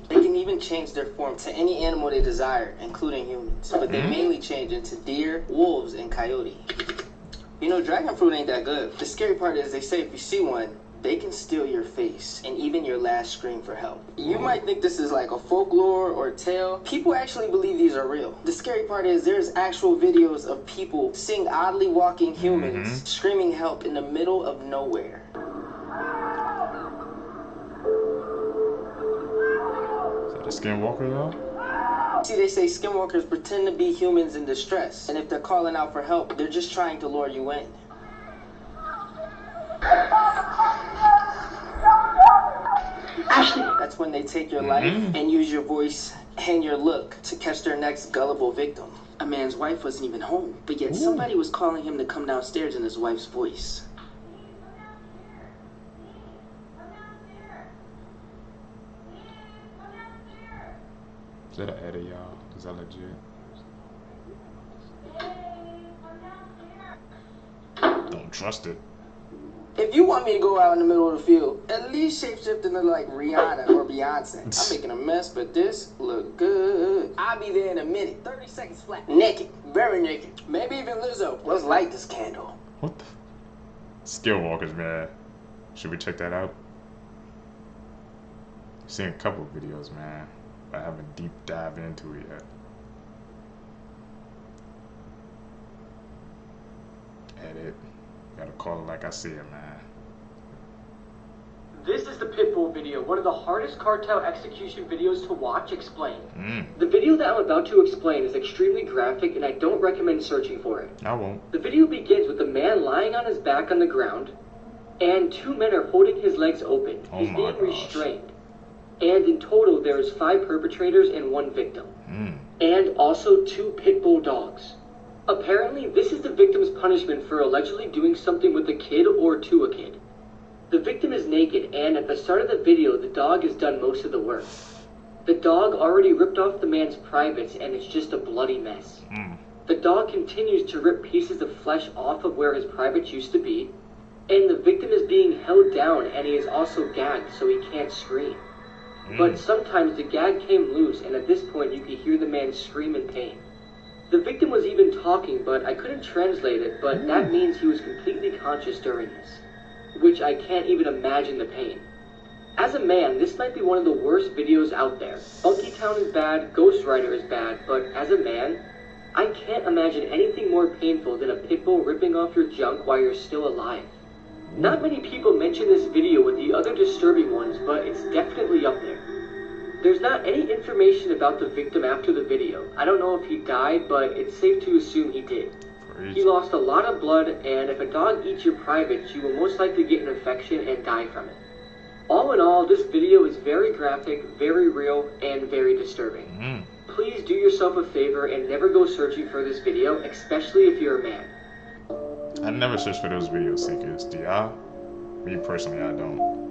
They can even change their form to any animal they desire, including humans. But they mainly change into deer, wolves, and coyote. You know, dragon fruit ain't that good. The scary part is they say if you see one, they can steal your face and even your last scream for help. You might think this is like a folklore or a tale. People actually believe these are real. The scary part is there's actual videos of people seeing oddly walking humans screaming help in the middle of nowhere. Is that a Skinwalker, y'all? See, they say Skinwalkers pretend to be humans in distress, and if they're calling out for help, they're just trying to lure you in. Ashley. That's when they take your life and use your voice and your look to catch their next gullible victim. A man's wife wasn't even home, but yet somebody was calling him to come downstairs in his wife's voice. Is that an edit, y'all? Is that legit? Don't trust it. If you want me to go out in the middle of the field, at least shapeshift into like Rihanna or Beyonce. I'm making a mess, but this look good. I'll be there in a minute. 30 seconds flat. Naked. Very naked. Maybe even Lizzo. Let's light this candle. What the? Skinwalkers, man. Should we check that out? I've seen a couple of videos, man. But I haven't deep dive into it yet. Edit. Gotta call it like I see it, man. This is the Pitbull video, one of the hardest cartel execution videos to watch explained. The video that I'm about to explain is extremely graphic and I don't recommend searching for it. I won't. The video begins with a man lying on his back on the ground and 2 men are holding his legs open. He's being restrained. And in total there is 5 perpetrators and 1 victim. And also 2 pit bull dogs. Apparently, this is the victim's punishment for allegedly doing something with a kid or to a kid. The victim is naked, and at the start of the video, the dog has done most of the work. The dog already ripped off the man's privates, and it's just a bloody mess. The dog continues to rip pieces of flesh off of where his privates used to be, and the victim is being held down, and he is also gagged so he can't scream. But sometimes the gag came loose, and at this point, you could hear the man scream in pain. The victim was even talking, but I couldn't translate it, but that means he was completely conscious during this, which I can't even imagine the pain. As a man, this might be one of the worst videos out there. Funky Town is bad, Ghost Rider is bad, but as a man, I can't imagine anything more painful than a pit bull ripping off your junk while you're still alive. Not many people mention this video with the other disturbing ones, but it's definitely up there. There's not any information about the victim after the video. I don't know if he died, but it's safe to assume he did. He lost a lot of blood, and if a dog eats your privates, you will most likely get an infection and die from it. All in all, this video is very graphic, very real, and very disturbing. Please do yourself a favor and never go searching for this video, especially if you're a man. I never search for those video seekers, do y'all? Me personally, I don't.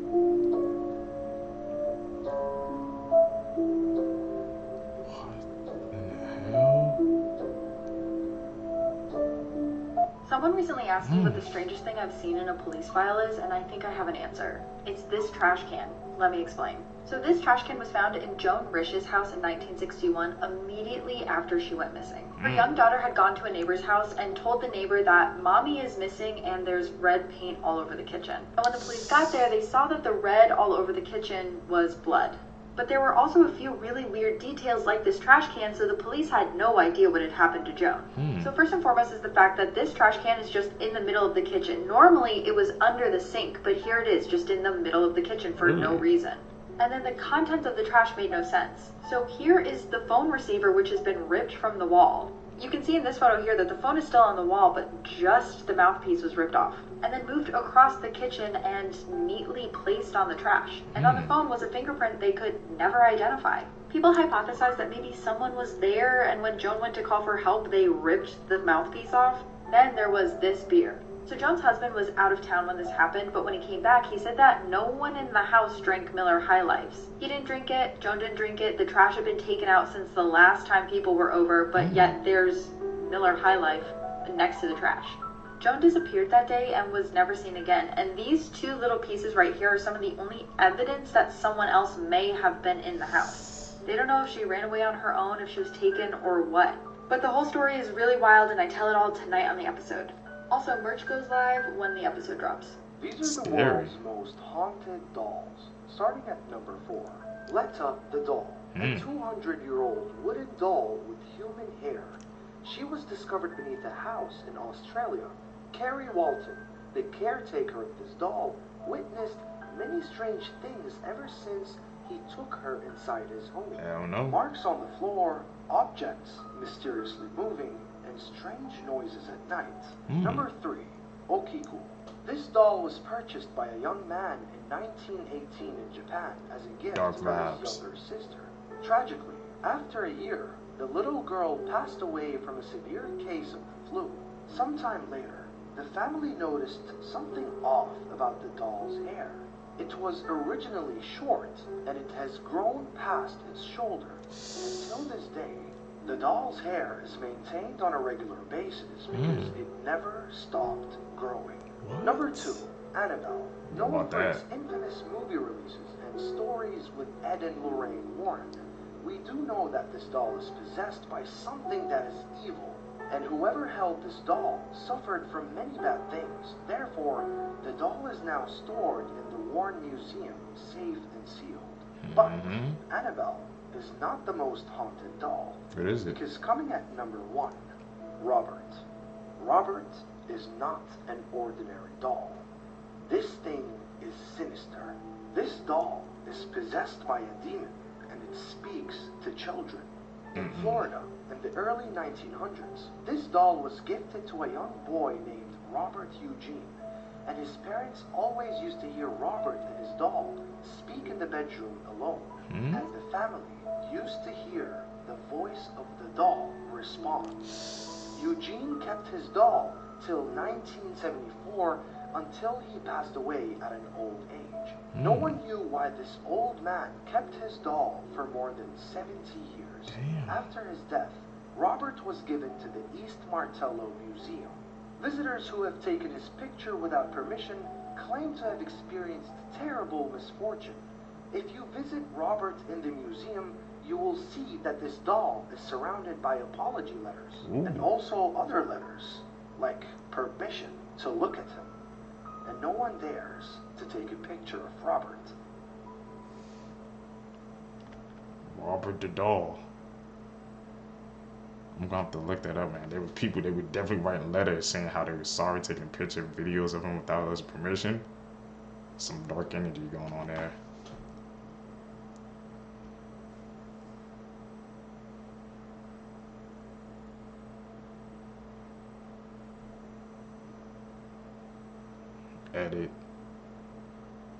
Someone recently asked me what the strangest thing I've seen in a police file is, and I think I have an answer. It's this trash can. Let me explain. So this trash can was found in Joan Rish's house in 1961, immediately after she went missing. Her young daughter had gone to a neighbor's house and told the neighbor that mommy is missing and there's red paint all over the kitchen. And when the police got there, they saw that the red all over the kitchen was blood. But there were also a few really weird details like this trash can, so the police had no idea what had happened to Joan. So first and foremost is the fact that this trash can is just in the middle of the kitchen. Normally it was under the sink, but here it is just in the middle of the kitchen for no reason. And then the contents of the trash made no sense. So here is the phone receiver, which has been ripped from the wall. You can see in this photo here that the phone is still on the wall, but just the mouthpiece was ripped off. And then moved across the kitchen and neatly placed on the trash. And on the phone was a fingerprint they could never identify. People hypothesized that maybe someone was there, and when Joan went to call for help, they ripped the mouthpiece off. Then there was this beer. So Joan's husband was out of town when this happened, but when he came back, he said that no one in the house drank Miller High Lifes. He didn't drink it, Joan didn't drink it, the trash had been taken out since the last time people were over, but yet there's Miller High Life next to the trash. Joan disappeared that day and was never seen again, and these two little pieces right here are some of the only evidence that someone else may have been in the house. They don't know if she ran away on her own, if she was taken, or what. But the whole story is really wild, and I tell it all tonight on the episode. Also, merch goes live when the episode drops. These are the world's most haunted dolls. Starting at number 4, Letta the doll, a 200-year-old wooden doll with human hair. She was discovered beneath a house in Australia. Kerry Walton, the caretaker of this doll, witnessed many strange things ever since he took her inside his home. I don't know. Marks on the floor, objects mysteriously moving, and strange noises at night. Number 3, Okiku. This doll was purchased by a young man in 1918 in Japan as a gift from his younger sister. Tragically, after a year, the little girl passed away from a severe case of the flu. Sometime later, the family noticed something off about the doll's hair. It was originally short, and it has grown past its shoulder. Until this day, the doll's hair is maintained on a regular basis because it never stopped growing. Number 2, Annabelle. Known for its infamous movie releases and stories with Ed and Lorraine Warren, we do know that this doll is possessed by something that is evil, and whoever held this doll suffered from many bad things. Therefore, the doll is now stored in the Warren Museum, safe and sealed. But Annabelle is not the most haunted doll. What is it? Because coming at number 1, Robert. Robert is not an ordinary doll. This thing is sinister. This doll is possessed by a demon, and it speaks to children. In Florida, in the early 1900s, this doll was gifted to a young boy named Robert Eugene, and his parents always used to hear Robert and his doll speak in the bedroom alone, and the family used to hear the voice of the doll respond. Eugene kept his doll till 1974 until he passed away at an old age. No one knew why this old man kept his doll for more than 70 years. After his death, Robert was given to the East Martello Museum. Visitors who have taken his picture without permission claim to have experienced terrible misfortune. If you visit Robert in the museum, you will see that this doll is surrounded by apology letters and also other letters, like permission to look at him. And no one dares to take a picture of Robert. Robert the doll. I'm gonna have to look that up, man. There were people that would definitely write letters saying how they were sorry taking picture videos of him without his permission. Some dark energy going on there. Edit.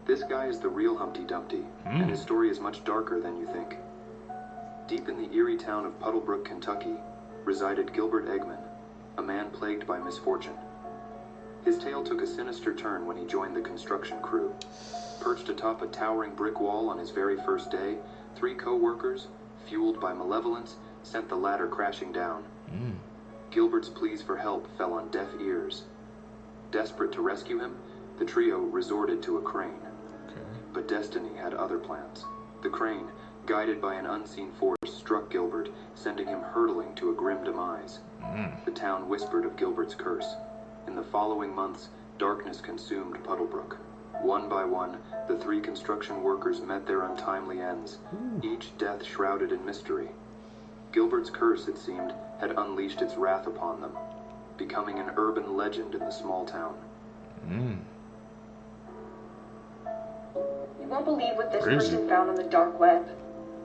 This guy is the real Humpty Dumpty, and his story is much darker than you think. Deep in the eerie town of Puddlebrook, Kentucky, resided Gilbert Eggman, a man plagued by misfortune. His tale took a sinister turn when he joined the construction crew. Perched atop a towering brick wall on his very first day, 3 co-workers, fueled by malevolence, sent the ladder crashing down. Gilbert's pleas for help fell on deaf ears. Desperate to rescue him, the trio resorted to a crane. But destiny had other plans. The crane, guided by an unseen force, struck Gilbert, sending him hurtling to a grim demise. The town whispered of Gilbert's curse. In the following months, darkness consumed Puddlebrook. One by one, the 3 construction workers met their untimely ends, each death shrouded in mystery. Gilbert's curse, it seemed, had unleashed its wrath upon them, becoming an urban legend in the small town. You won't believe what this person found on the dark web.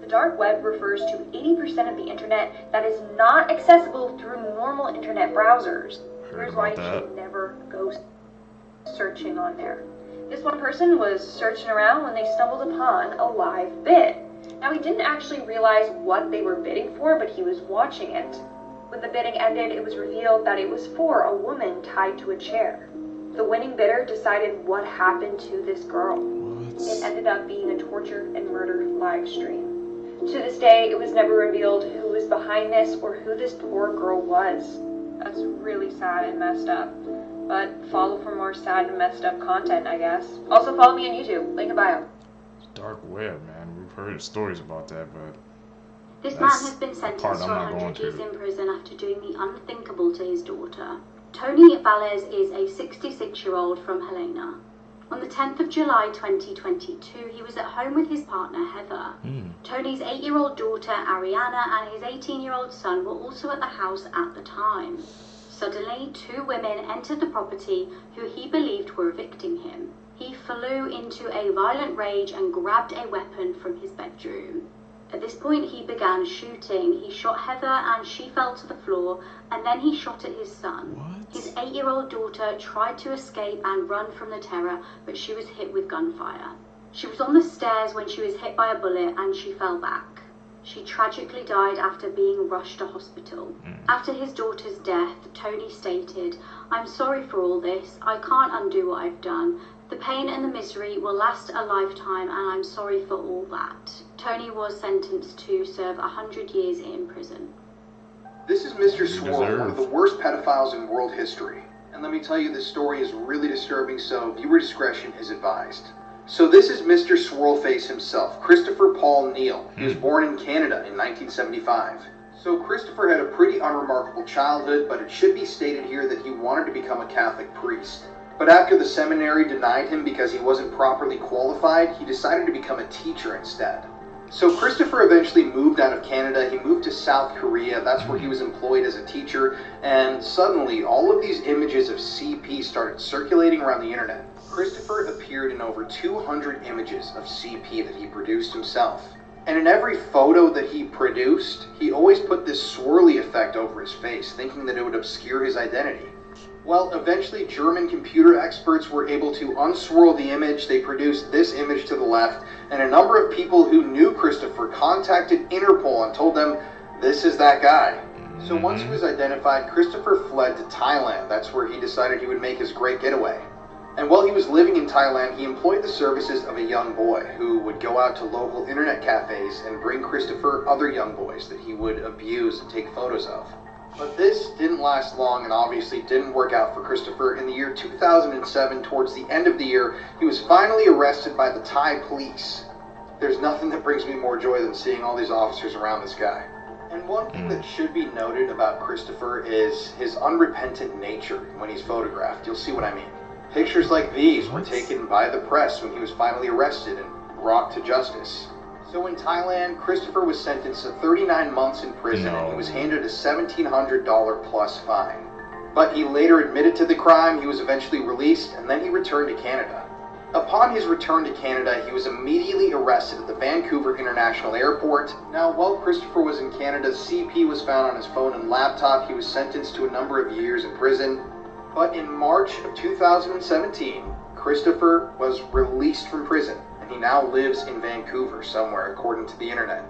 The dark web refers to 80% of the internet that is not accessible through normal internet browsers. Here's why you should never go searching on there. This one person was searching around when they stumbled upon a live bid. Now, he didn't actually realize what they were bidding for, but he was watching it. When the bidding ended, it was revealed that it was for a woman tied to a chair. The winning bidder decided what happened to this girl. It ended up being a torture and murder live stream. To this day, it was never revealed who was behind this or who this poor girl was. That's really sad and messed up. But follow for more sad and messed up content, I guess. Also follow me on YouTube, link in bio. Dark web, man. We've heard stories about that, but this man has been sentenced to 100 years in prison after doing the unthinkable to his daughter. Tony Valles is a 66-year-old from Helena. On the 10th of July 2022, he was at home with his partner Heather. Tony's 8-year-old daughter Ariana and his 18-year-old son were also at the house at the time. Suddenly, 2 women entered the property who he believed were evicting him. He flew into a violent rage and grabbed a weapon from his bedroom. At this point, he began shooting. He shot Heather and she fell to the floor, and then he shot at his son. His 8-year-old daughter tried to escape and run from the terror, but she was hit with gunfire. She was on the stairs when she was hit by a bullet and she fell back. She tragically died after being rushed to hospital. After his daughter's death, Tony stated, "I'm sorry for all this. I can't undo what I've done. The pain and the misery will last a lifetime, and I'm sorry for all that." Tony was sentenced to serve 100 years in prison. This is Mr. Swirl, one of the worst pedophiles in world history. And let me tell you, this story is really disturbing, so viewer discretion is advised. So this is Mr. Swirlface himself, Christopher Paul Neal. He was born in Canada in 1975. So Christopher had a pretty unremarkable childhood, but it should be stated here that he wanted to become a Catholic priest. But after the seminary denied him because he wasn't properly qualified, he decided to become a teacher instead. So Christopher eventually moved out of Canada. He moved to South Korea. That's where he was employed as a teacher. And suddenly, all of these images of CP started circulating around the internet. Christopher appeared in over 200 images of CP that he produced himself. And in every photo that he produced, he always put this swirly effect over his face, thinking that it would obscure his identity. Well, eventually German computer experts were able to unswirl the image. They produced this image to the left, and a number of people who knew Christopher contacted Interpol and told them, this is that guy. So once he was identified, Christopher fled to Thailand. That's where he decided he would make his great getaway. And while he was living in Thailand, he employed the services of a young boy who would go out to local internet cafes and bring Christopher other young boys that he would abuse and take photos of. But this didn't last long and obviously didn't work out for Christopher. In the year 2007, towards the end of the year, he was finally arrested by the Thai police. There's nothing that brings me more joy than seeing all these officers around this guy. And one thing that should be noted about Christopher is his unrepentant nature when he's photographed. You'll see what I mean. Pictures like these were taken by the press when he was finally arrested and brought to justice. So in Thailand, Christopher was sentenced to 39 months in prison and he was handed a $1,700 plus fine. But he later admitted to the crime, he was eventually released, and then he returned to Canada. Upon his return to Canada, he was immediately arrested at the Vancouver International Airport. Now, while Christopher was in Canada, CP was found on his phone and laptop. He was sentenced to a number of years in prison. But in March of 2017, Christopher was released from prison, and he now lives in Vancouver somewhere, according to the internet.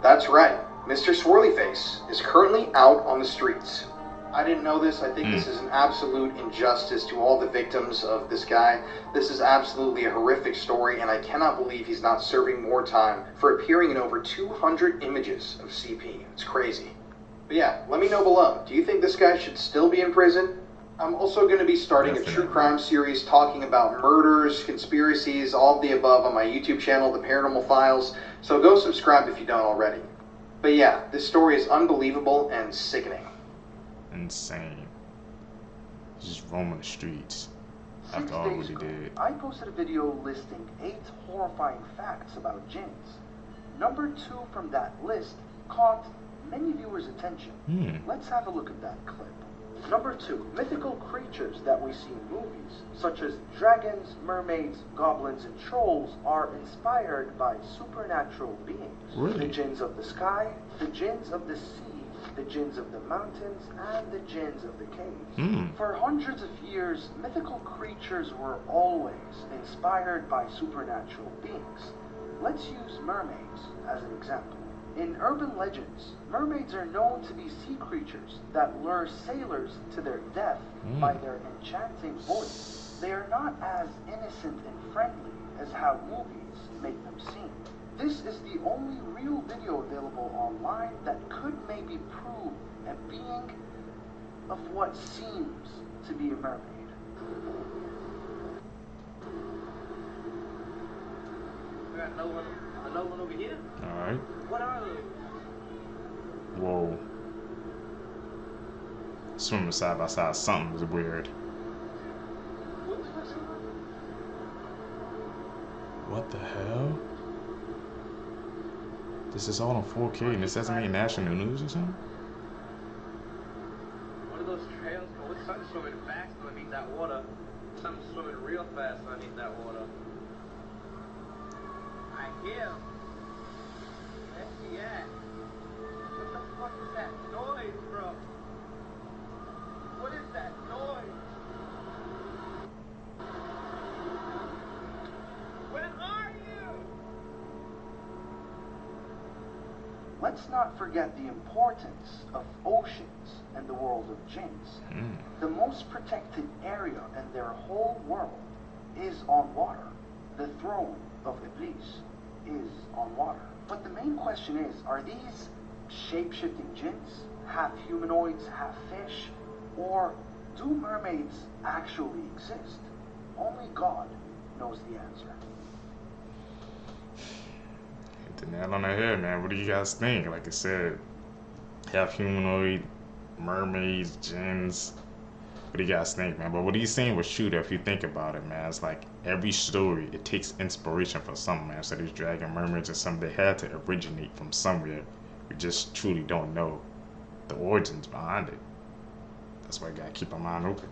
That's right, Mr. Swirlyface is currently out on the streets. I didn't know this. I think this is an absolute injustice to all the victims of this guy. This is absolutely a horrific story, and I cannot believe he's not serving more time for appearing in over 200 images of CP. It's crazy. But yeah, let me know below. Do you think this guy should still be in prison? I'm also going to be starting a true crime series talking about murders, conspiracies, all of the above on my YouTube channel, The Paranormal Files, so go subscribe if you don't already. But yeah, this story is unbelievable and sickening. Insane. Just roaming the streets after all what he did. I posted a video listing 8 horrifying facts about jinns. Number 2 from that list caught many viewers' attention. Let's have a look at that clip. Number 2, mythical creatures that we see in movies, such as dragons, mermaids, goblins, and trolls, are inspired by supernatural beings. Really? The jinns of the sky, the jinns of the sea, the jinns of the mountains, and the jinns of the caves. For hundreds of years, mythical creatures were always inspired by supernatural beings. Let's use mermaids as an example. In urban legends, mermaids are known to be sea creatures that lure sailors to their death by their enchanting voice. They are not as innocent and friendly as how movies make them seem. This is the only real video available online that could maybe prove a being of what seems to be a mermaid. Another one over here? Alright. What are those? Whoa. Swimming side by side, something was weird. What the hell? This is all on 4K and this doesn't make national news or something? What are those trails? Oh, it's something swimming fast underneath that water. Something swimming real fast underneath that water. I hear him. Where's he at? What the fuck is that noise, bro? What is that noise? Where are you? Let's not forget the importance of oceans in the world of jinns. The most protected area in their whole world is on water. The throne of Iblis is on water. But the main question is, are these shape-shifting jinns, half humanoids, half fish, or do mermaids actually exist? Only God knows the answer. Hit the nail on the head, man. What do you guys think? Like I said, half humanoid, mermaids, jinns. What do you guys think, man? But what he's saying was true, if you think about it, man. It's like every story, it takes inspiration from something, man. So these dragon mermaids and something, they had to originate from somewhere. We just truly don't know the origins behind it. That's why you gotta keep our mind open.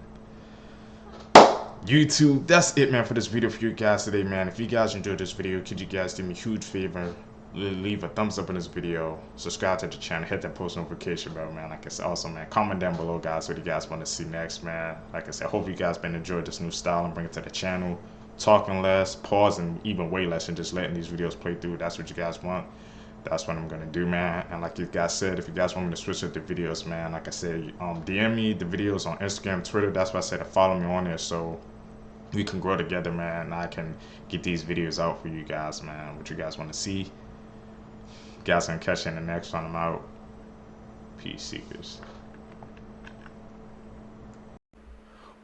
YouTube, that's it, man, for this video for you guys today, man. If you guys enjoyed this video, could you guys do me a huge favor? Leave a thumbs up on this video, subscribe to the channel, hit that post notification bell, man. Like I said, also, man, comment down below, guys, what you guys want to see next, man. Like I said, I hope you guys been enjoying this new style and bring it to the channel. Talking less, pausing even way less, and just letting these videos play through. That's what you guys want. That's what I'm gonna do, man. And like you guys said, if you guys want me to switch up the videos, man, like I said, DM me the videos on Instagram, Twitter. That's why I said to follow me on there, so we can grow together, man. And I can get these videos out for you guys, man. What you guys want to see. You guys gonna catch you in the next one. I'm out. Peace, seekers.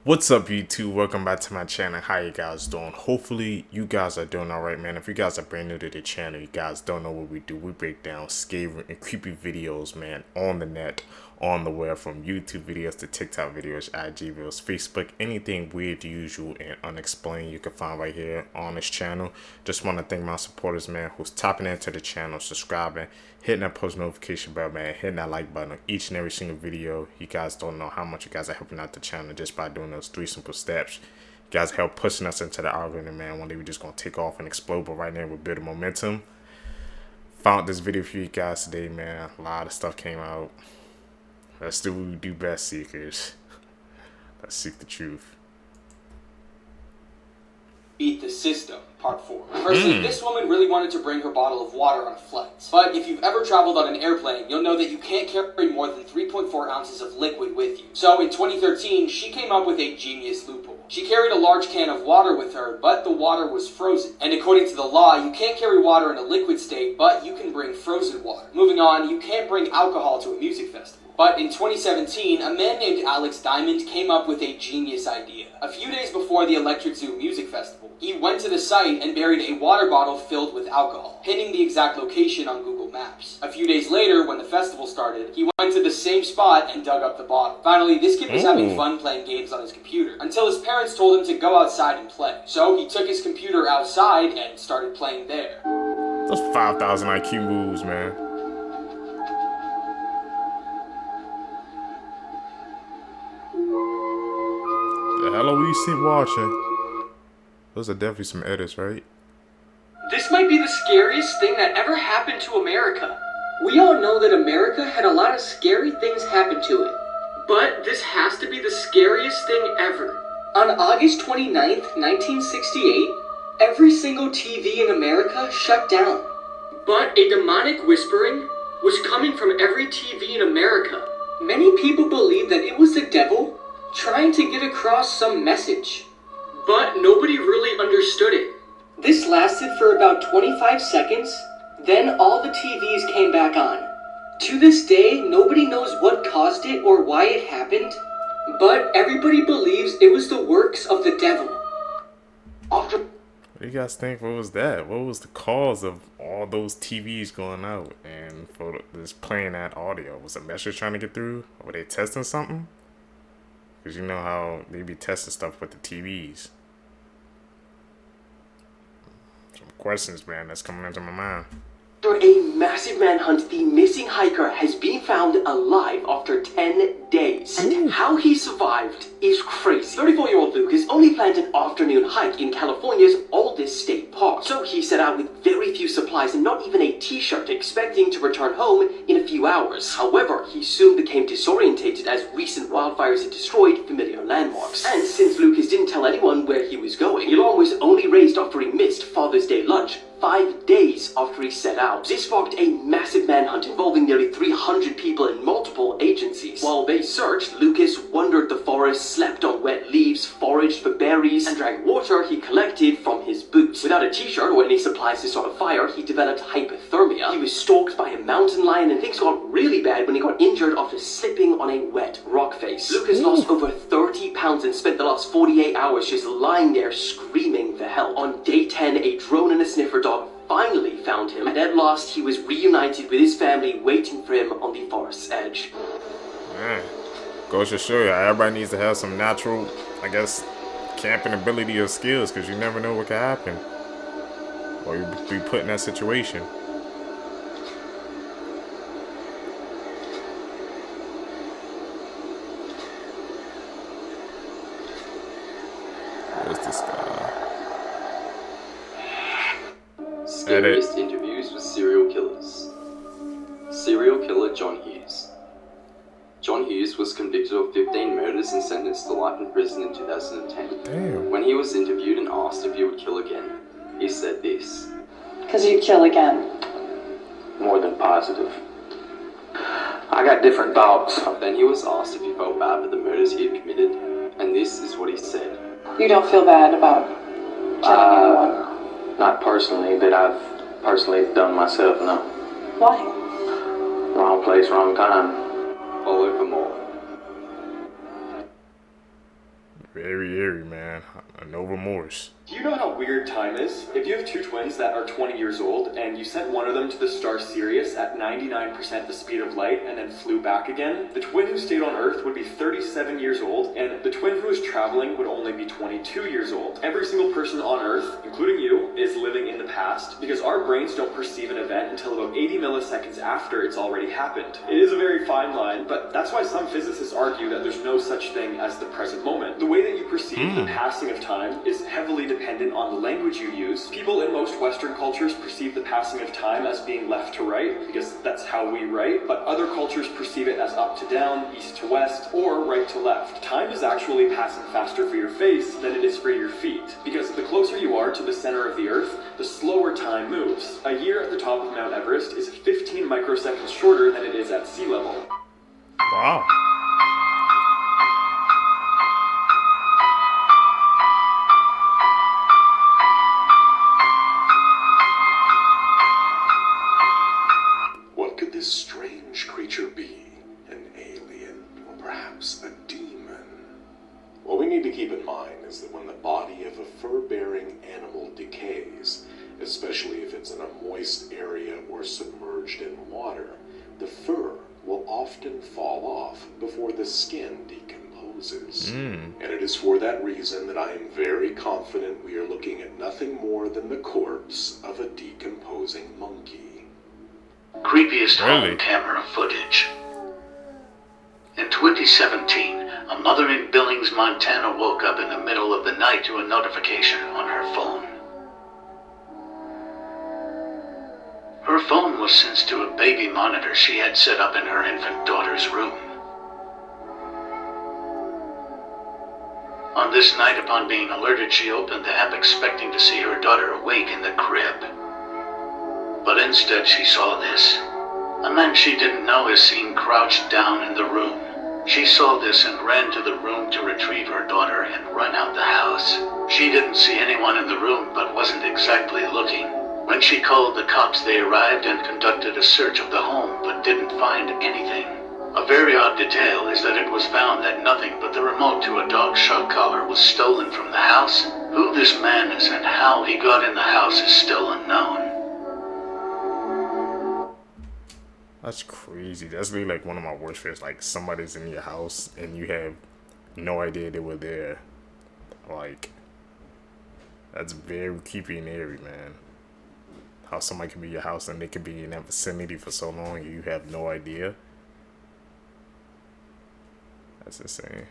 What's up, YouTube? Welcome back to my channel. How you guys doing? Hopefully you guys are doing alright, man. If you guys are brand new to the channel, you guys don't know what we do. We break down scary and creepy videos, man, on the net, on the web, from YouTube videos to TikTok videos, IG videos, Facebook, anything weird, usual, and unexplained you can find right here on this channel. Just want to thank my supporters, man, who's tapping into the channel, subscribing, hitting that post notification bell, man, hitting that like button on each and every single video. You guys don't know how much you guys are helping out the channel just by doing those 3 simple steps. You guys help pushing us into the algorithm, man. One day we're just going to take off and explode, but right now we're building momentum. Found this video for you guys today, man. A lot of stuff came out. Let's do what we do best, seekers. Let's seek the truth. Beat the System, Part 4. Firstly, this woman really wanted to bring her bottle of water on a flight. But if you've ever traveled on an airplane, you'll know that you can't carry more than 3.4 ounces of liquid with you. So in 2013, she came up with a genius loophole. She carried a large can of water with her, but the water was frozen. And according to the law, you can't carry water in a liquid state, but you can bring frozen water. Moving on, you can't bring alcohol to a music festival. But in 2017, a man named Alex Diamond came up with a genius idea. A few days before the Electric Zoo Music Festival, he went to the site and buried a water bottle filled with alcohol, pinning the exact location on Google Maps. A few days later, when the festival started, he went to the same spot and dug up the bottle. Finally, this kid was having fun playing games on his computer, until his parents told him to go outside and play. So he took his computer outside and started playing there. Those 5,000 IQ moves, man. The hell are we watching? Those are definitely some edits, right? This might be the scariest thing that ever happened to America. We all know that America had a lot of scary things happen to it. But this has to be the scariest thing ever. On August 29th, 1968, every single TV in America shut down. But a demonic whispering was coming from every TV in America. Many people believed that it was the devil trying to get across some message. But nobody really understood it. This lasted for about 25 seconds, then all the TVs came back on. To this day, nobody knows what caused it or why it happened, but everybody believes it was the works of the devil. What do you guys think? What was that? What was the cause of all those TVs going out and for this playing that audio? Was a message trying to get through? Or were they testing something? Because you know how they be testing stuff with the TVs. Some questions, man, that's coming into my mind. After a massive manhunt, the missing hiker has been found alive after 10 days. And how he survived is crazy. 34-year-old Lucas only planned an afternoon hike in California's oldest state park. So he set out with very few supplies and not even a t-shirt, expecting to return home in a few hours. However, he soon became disorientated as recent wildfires had destroyed familiar landmarks. And since Lucas didn't tell anyone where he was going, the alarm was only raised after he missed Father's Day lunch 5 days after he set out. This sparked a massive manhunt involving nearly 300 people and multiple agencies. While they searched, Lucas wandered the forest, slept on wet leaves, foraged for berries, and drank water he collected from his boots. Without a t-shirt or any supplies to start a fire, he developed hypothermia. He was stalked by a mountain lion, and things got really bad when he got injured after slipping on a wet rock face. Lucas lost over 30 pounds and spent the last 48 hours just lying there screaming for help. On day 10, a drone and a sniffer dog finally found him, and at last he was reunited with his family waiting for him on the forest's edge. Man, goes to show you, everybody needs to have some natural, I guess, camping ability or skills, because you never know what can happen. Or you be put in that situation. Where's this guy? Scariest interviews with serial killers. Serial killer John Hughes. John Hughes was convicted of 15 murders and sentenced to life in prison in 2010. Damn. When he was interviewed and asked if he would kill again, he said this. Because you'd kill again. More than positive. I got different thoughts. Then he was asked if he felt bad for the murders he had committed, and this is what he said. You don't feel bad about killing anyone? Not personally, but I've personally done myself, no. Why? Wrong place, wrong time. Follow for more. Very eerie, man. No remorse. Do you know how weird time is? If you have two twins that are 20 years old and you sent one of them to the star Sirius at 99% the speed of light and then flew back again, the twin who stayed on Earth would be 37 years old and the twin who was traveling would only be 22 years old. Every single person on Earth, including you, is living in the past past, because our brains don't perceive an event until about 80 milliseconds after it's already happened. It is a very fine line, but that's why some physicists argue that there's no such thing as the present moment. The way that you perceive the passing of time is heavily dependent on the language you use. People in most Western cultures perceive the passing of time as being left to right, because that's how we write, but other cultures perceive it as up to down, east to west, or right to left. Time is actually passing faster for your face than it is for your feet, because the closer you are to the center of the Earth, the slower time moves. A year at the top of Mount Everest is 15 microseconds shorter than it is at sea level. Wow. What could this strange creature be? An alien, or perhaps a demon? What we need to keep in mind is that when the body of a fur-bearing animal decays, especially if it's in a moist area or submerged in water, the fur will often fall off before the skin decomposes. And it is for that reason that I am very confident we are looking at nothing more than the corpse of a decomposing monkey. Creepiest home camera footage. In 2017, a mother in Billings, Montana woke up in the middle of the night to a notification on her phone. Her phone was synced to a baby monitor she had set up in her infant daughter's room. On this night, upon being alerted, she opened the app expecting to see her daughter awake in the crib. But instead she saw this. A man she didn't know is seen crouched down in the room. She saw this and ran to the room to retrieve her daughter and run out the house. She didn't see anyone in the room but wasn't exactly looking. When she called the cops, they arrived and conducted a search of the home but didn't find anything. A very odd detail is that it was found that nothing but the remote to a dog shock collar was stolen from the house. Who this man is and how he got in the house is still unknown. That's crazy. That's really like one of my worst fears. Like somebody's in your house and you have no idea they were there. Like, that's very creepy and eerie, man. How somebody can be in your house and they can be in that vicinity for so long and you have no idea. That's insane.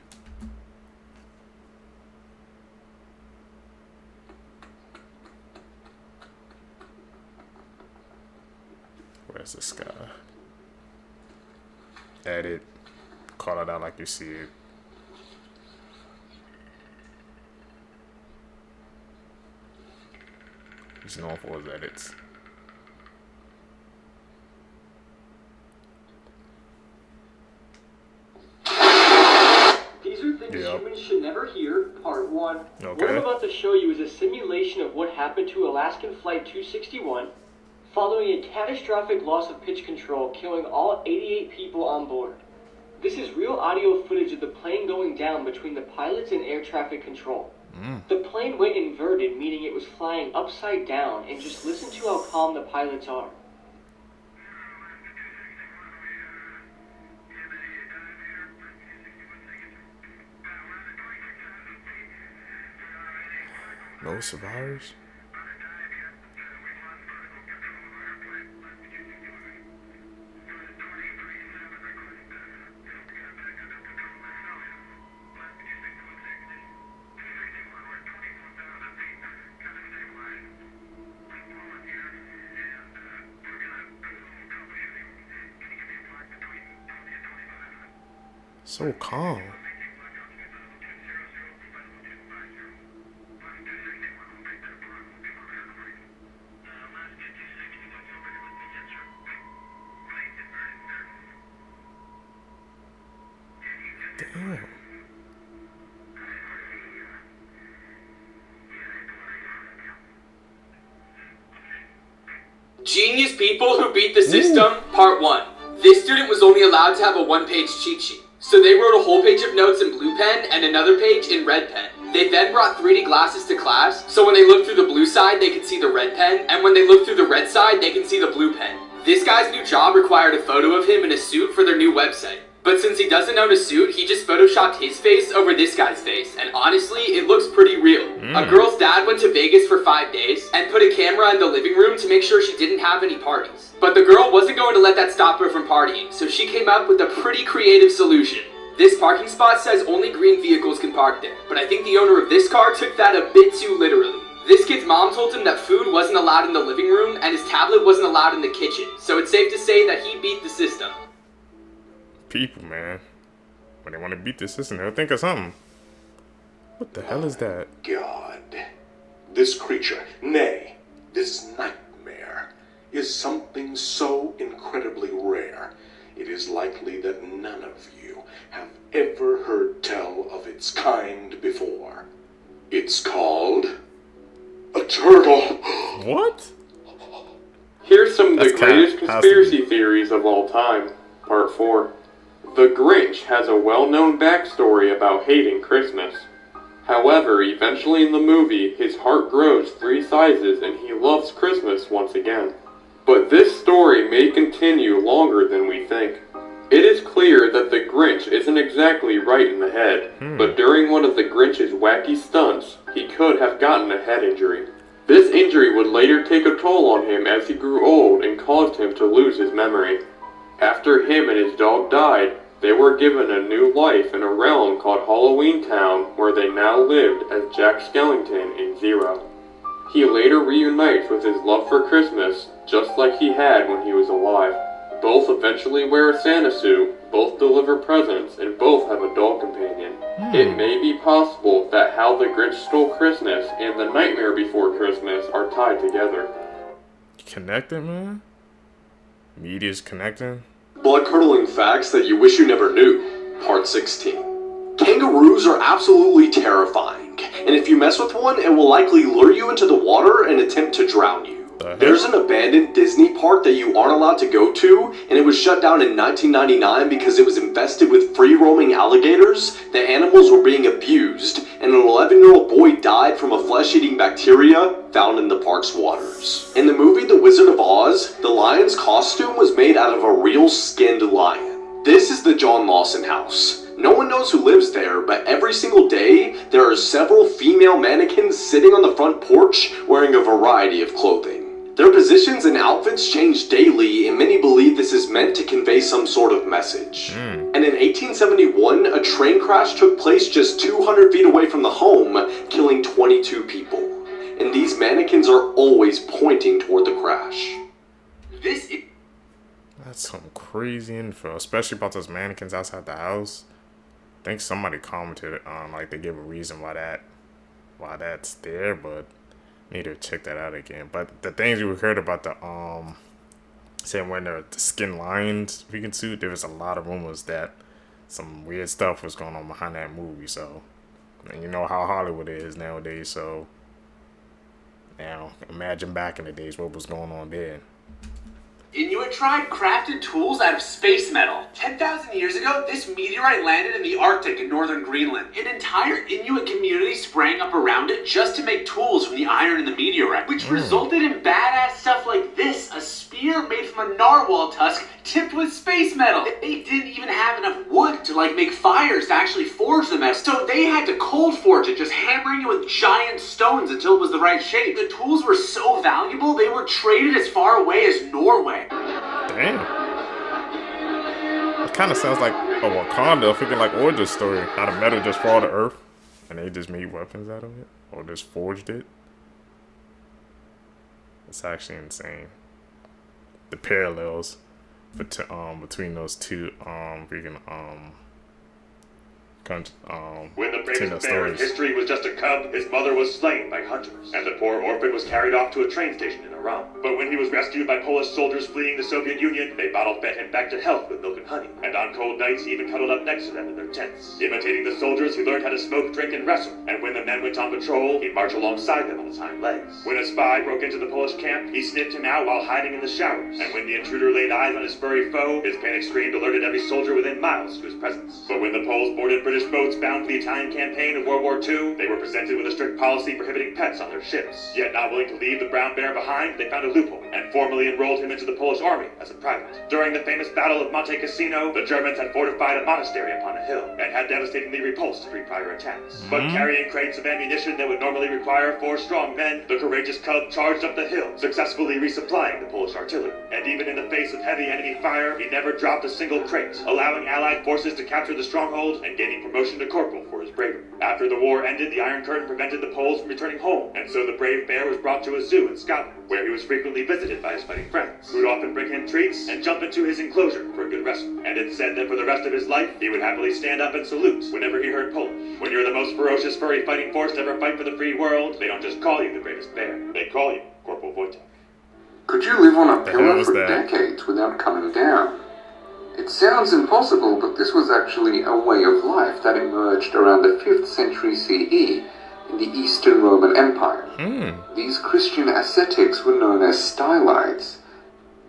Where's the sky? Edit. Call it out like you see it. He's known for his edits. These are things humans should never hear, part 1. Okay. What I'm about to show you is a simulation of what happened to Alaskan Flight 261 following a catastrophic loss of pitch control, killing all 88 people on board. This is real audio footage of the plane going down between the pilots and air traffic control. The plane went inverted, meaning it was flying upside down, and just listen to how calm the pilots are. No survivors? So calm. Damn. Genius people who beat the system, part 1. This student was only allowed to have a one-page cheat sheet. So they wrote a whole page of notes in blue pen and another page in red pen. They then brought 3D glasses to class, so when they looked through the blue side, they could see the red pen, and when they looked through the red side, they could see the blue pen. This guy's new job required a photo of him in a suit for their new website. But since he doesn't own a suit, he just photoshopped his face over this guy's face, and honestly, it looks pretty real. A girl's dad went to Vegas for 5 days and put a camera in the living room to make sure she didn't have any parties. But the girl wasn't going to let that stop her from partying, so she came up with a pretty creative solution. This parking spot says only green vehicles can park there, but I think the owner of this car took that a bit too literally. This kid's mom told him that food wasn't allowed in the living room and his tablet wasn't allowed in the kitchen, so it's safe to say that he beat the system. People, man. When they want to beat the system, they'll think of something. What the hell is that? God. This creature, nay, this nightmare, is something so incredibly rare, it is likely that none of you have ever heard tell of its kind before. It's called a turtle. What? Here's some of the greatest conspiracy theories of all time. Part 4. The Grinch has a well-known backstory about hating Christmas. However, eventually in the movie, his heart grows 3 sizes and he loves Christmas once again. But this story may continue longer than we think. It is clear that the Grinch isn't exactly right in the head, but during one of the Grinch's wacky stunts, he could have gotten a head injury. This injury would later take a toll on him as he grew old and caused him to lose his memory. After him and his dog died, they were given a new life in a realm called Halloween Town, where they now lived as Jack Skellington and Zero. He later reunites with his love for Christmas, just like he had when he was alive. Both eventually wear a Santa suit, both deliver presents, and both have a dog companion. It may be possible that how the Grinch stole Christmas and the Nightmare Before Christmas are tied together. Connected, man? Media's connecting? Blood-curdling facts that you wish you never knew. Part 16. Kangaroos are absolutely terrifying, and if you mess with one, it will likely lure you into the water and attempt to drown you. There's an abandoned Disney park that you aren't allowed to go to, and it was shut down in 1999 because it was infested with free-roaming alligators. The animals were being abused, and an 11-year-old boy died from a flesh-eating bacteria found in the park's waters. In the movie The Wizard of Oz, the lion's costume was made out of a real skinned lion. This is the John Lawson house. No one knows who lives there, but every single day, there are several female mannequins sitting on the front porch wearing a variety of clothing. Their positions and outfits change daily, and many believe this is meant to convey some sort of message. And in 1871, a train crash took place just 200 feet away from the home, killing 22 people. And these mannequins are always pointing toward the crash. That's some crazy info, especially about those mannequins outside the house. I think somebody commented on, like, they give a reason why that's there, but need to check that out again. But the things we heard about the saying when the skin lined freaking suit, there was a lot of rumors that some weird stuff was going on behind that movie. So, and you know how Hollywood is nowadays. So now imagine back in the days what was going on there. Inuit tribe crafted tools out of space metal. 10,000 years ago, this meteorite landed in the Arctic in northern Greenland. An entire Inuit community sprang up around it just to make tools from the iron in the meteorite, which resulted in badass stuff like this, a spear made from a narwhal tusk tipped with space metal. They didn't even have enough wood to make fires to actually forge the metal, so they had to cold forge it, just hammering it with giant stones until it was the right shape. The tools were so valuable, they were traded as far away as Norway. Damn. It kind of sounds like a Wakanda, freaking like origin story. How the metal just fall to earth and they just made weapons out of it, or just forged it. It's actually insane. The parallels between those two freaking when the bravest bear in history was just a cub, his mother was slain by hunters, and the poor orphan was carried off to a train station in Iran. But when he was rescued by Polish soldiers fleeing the Soviet Union, they bottle-fed him back to health with milk and honey, and on cold nights he even cuddled up next to them in their tents. Imitating the soldiers, he learned how to smoke, drink, and wrestle, and when the men went on patrol, he'd march alongside them on his hind legs. When a spy broke into the Polish camp, he sniffed him out while hiding in the showers, and when the intruder laid eyes on his furry foe, his panic scream alerted every soldier within miles to his presence. But when the Poles boarded British boats bound for the Italian campaign of World War II, they were presented with a strict policy prohibiting pets on their ships. Yet not willing to leave the brown bear behind, friend, they found a loophole and formally enrolled him into the Polish army as a private. During the famous Battle of Monte Cassino, the Germans had fortified a monastery upon a hill and had devastatingly repulsed 3 prior attacks. But carrying crates of ammunition that would normally require 4 strong men, the courageous cub charged up the hill, successfully resupplying the Polish artillery. And even in the face of heavy enemy fire, he never dropped a single crate, allowing Allied forces to capture the stronghold and gaining promotion to corporal for his bravery. After the war ended, the Iron Curtain prevented the Poles from returning home, and so the brave bear was brought to a zoo in Scotland, where he was frequently visited by his fighting friends, who would often bring him treats and jump into his enclosure for a good wrestle. And it's said that for the rest of his life, he would happily stand up and salute whenever he heard Polish. When you're the most ferocious furry fighting force to ever fight for the free world, they don't just call you the bravest bear, they call you Corporal Wojtek. Could you live on a pillar for decades without coming down? It sounds impossible, but this was actually a way of life that emerged around the 5th century CE in the Eastern Roman Empire. These Christian ascetics were known as Stylites.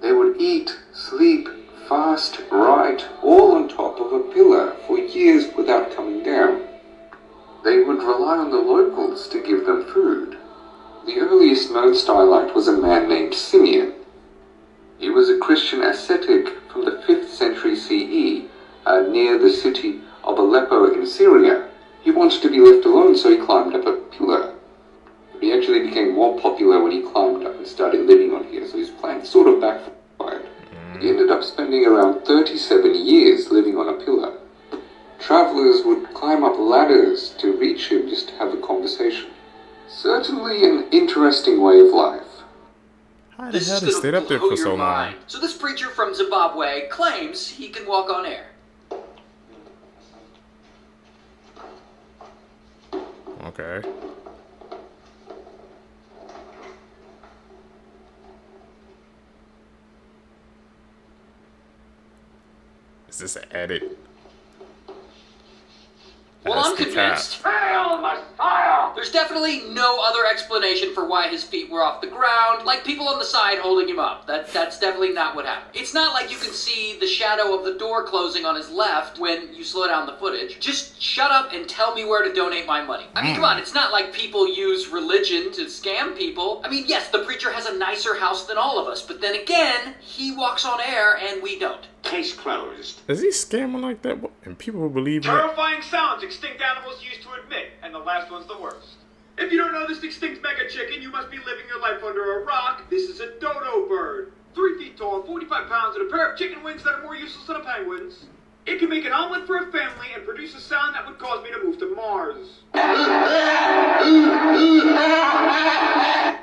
They would eat, sleep, fast, write, all on top of a pillar for years without coming down. They would rely on the locals to give them food. The earliest known Stylite was a man named Simeon. He was a Christian ascetic from the 5th century CE near the city of Aleppo in Syria. He wanted to be left alone, so he climbed up a pillar. But he actually became more popular when he climbed up and started living on here, so his plan sort of backfired. He ended up spending around 37 years living on a pillar. Travelers would climb up ladders to reach him just to have a conversation. Certainly an interesting way of life. How the hell they stayed up there for so long? So this preacher from Zimbabwe claims he can walk on air. Okay. Is this an edit? Well, I'm convinced. Hail Messiah! There's definitely no other explanation for why his feet were off the ground, like people on the side holding him up. That's definitely not what happened. It's not like you can see the shadow of the door closing on his left when you slow down the footage. Just shut up and tell me where to donate my money. I mean, come on, it's not like people use religion to scam people. I mean, yes, the preacher has a nicer house than all of us, but then again, he walks on air and we don't. Case closed. Is he scamming like that? And people will believe in it? Terrifying sounds extinct animals used to admit, and the last one's the worst. If you don't know this extinct mega chicken, you must be living your life under a rock. This is a dodo bird. 3 feet tall, 45 pounds, and a pair of chicken wings that are more useless than a penguin's. It can make an omelet for a family and produce a sound that would cause me to move to Mars.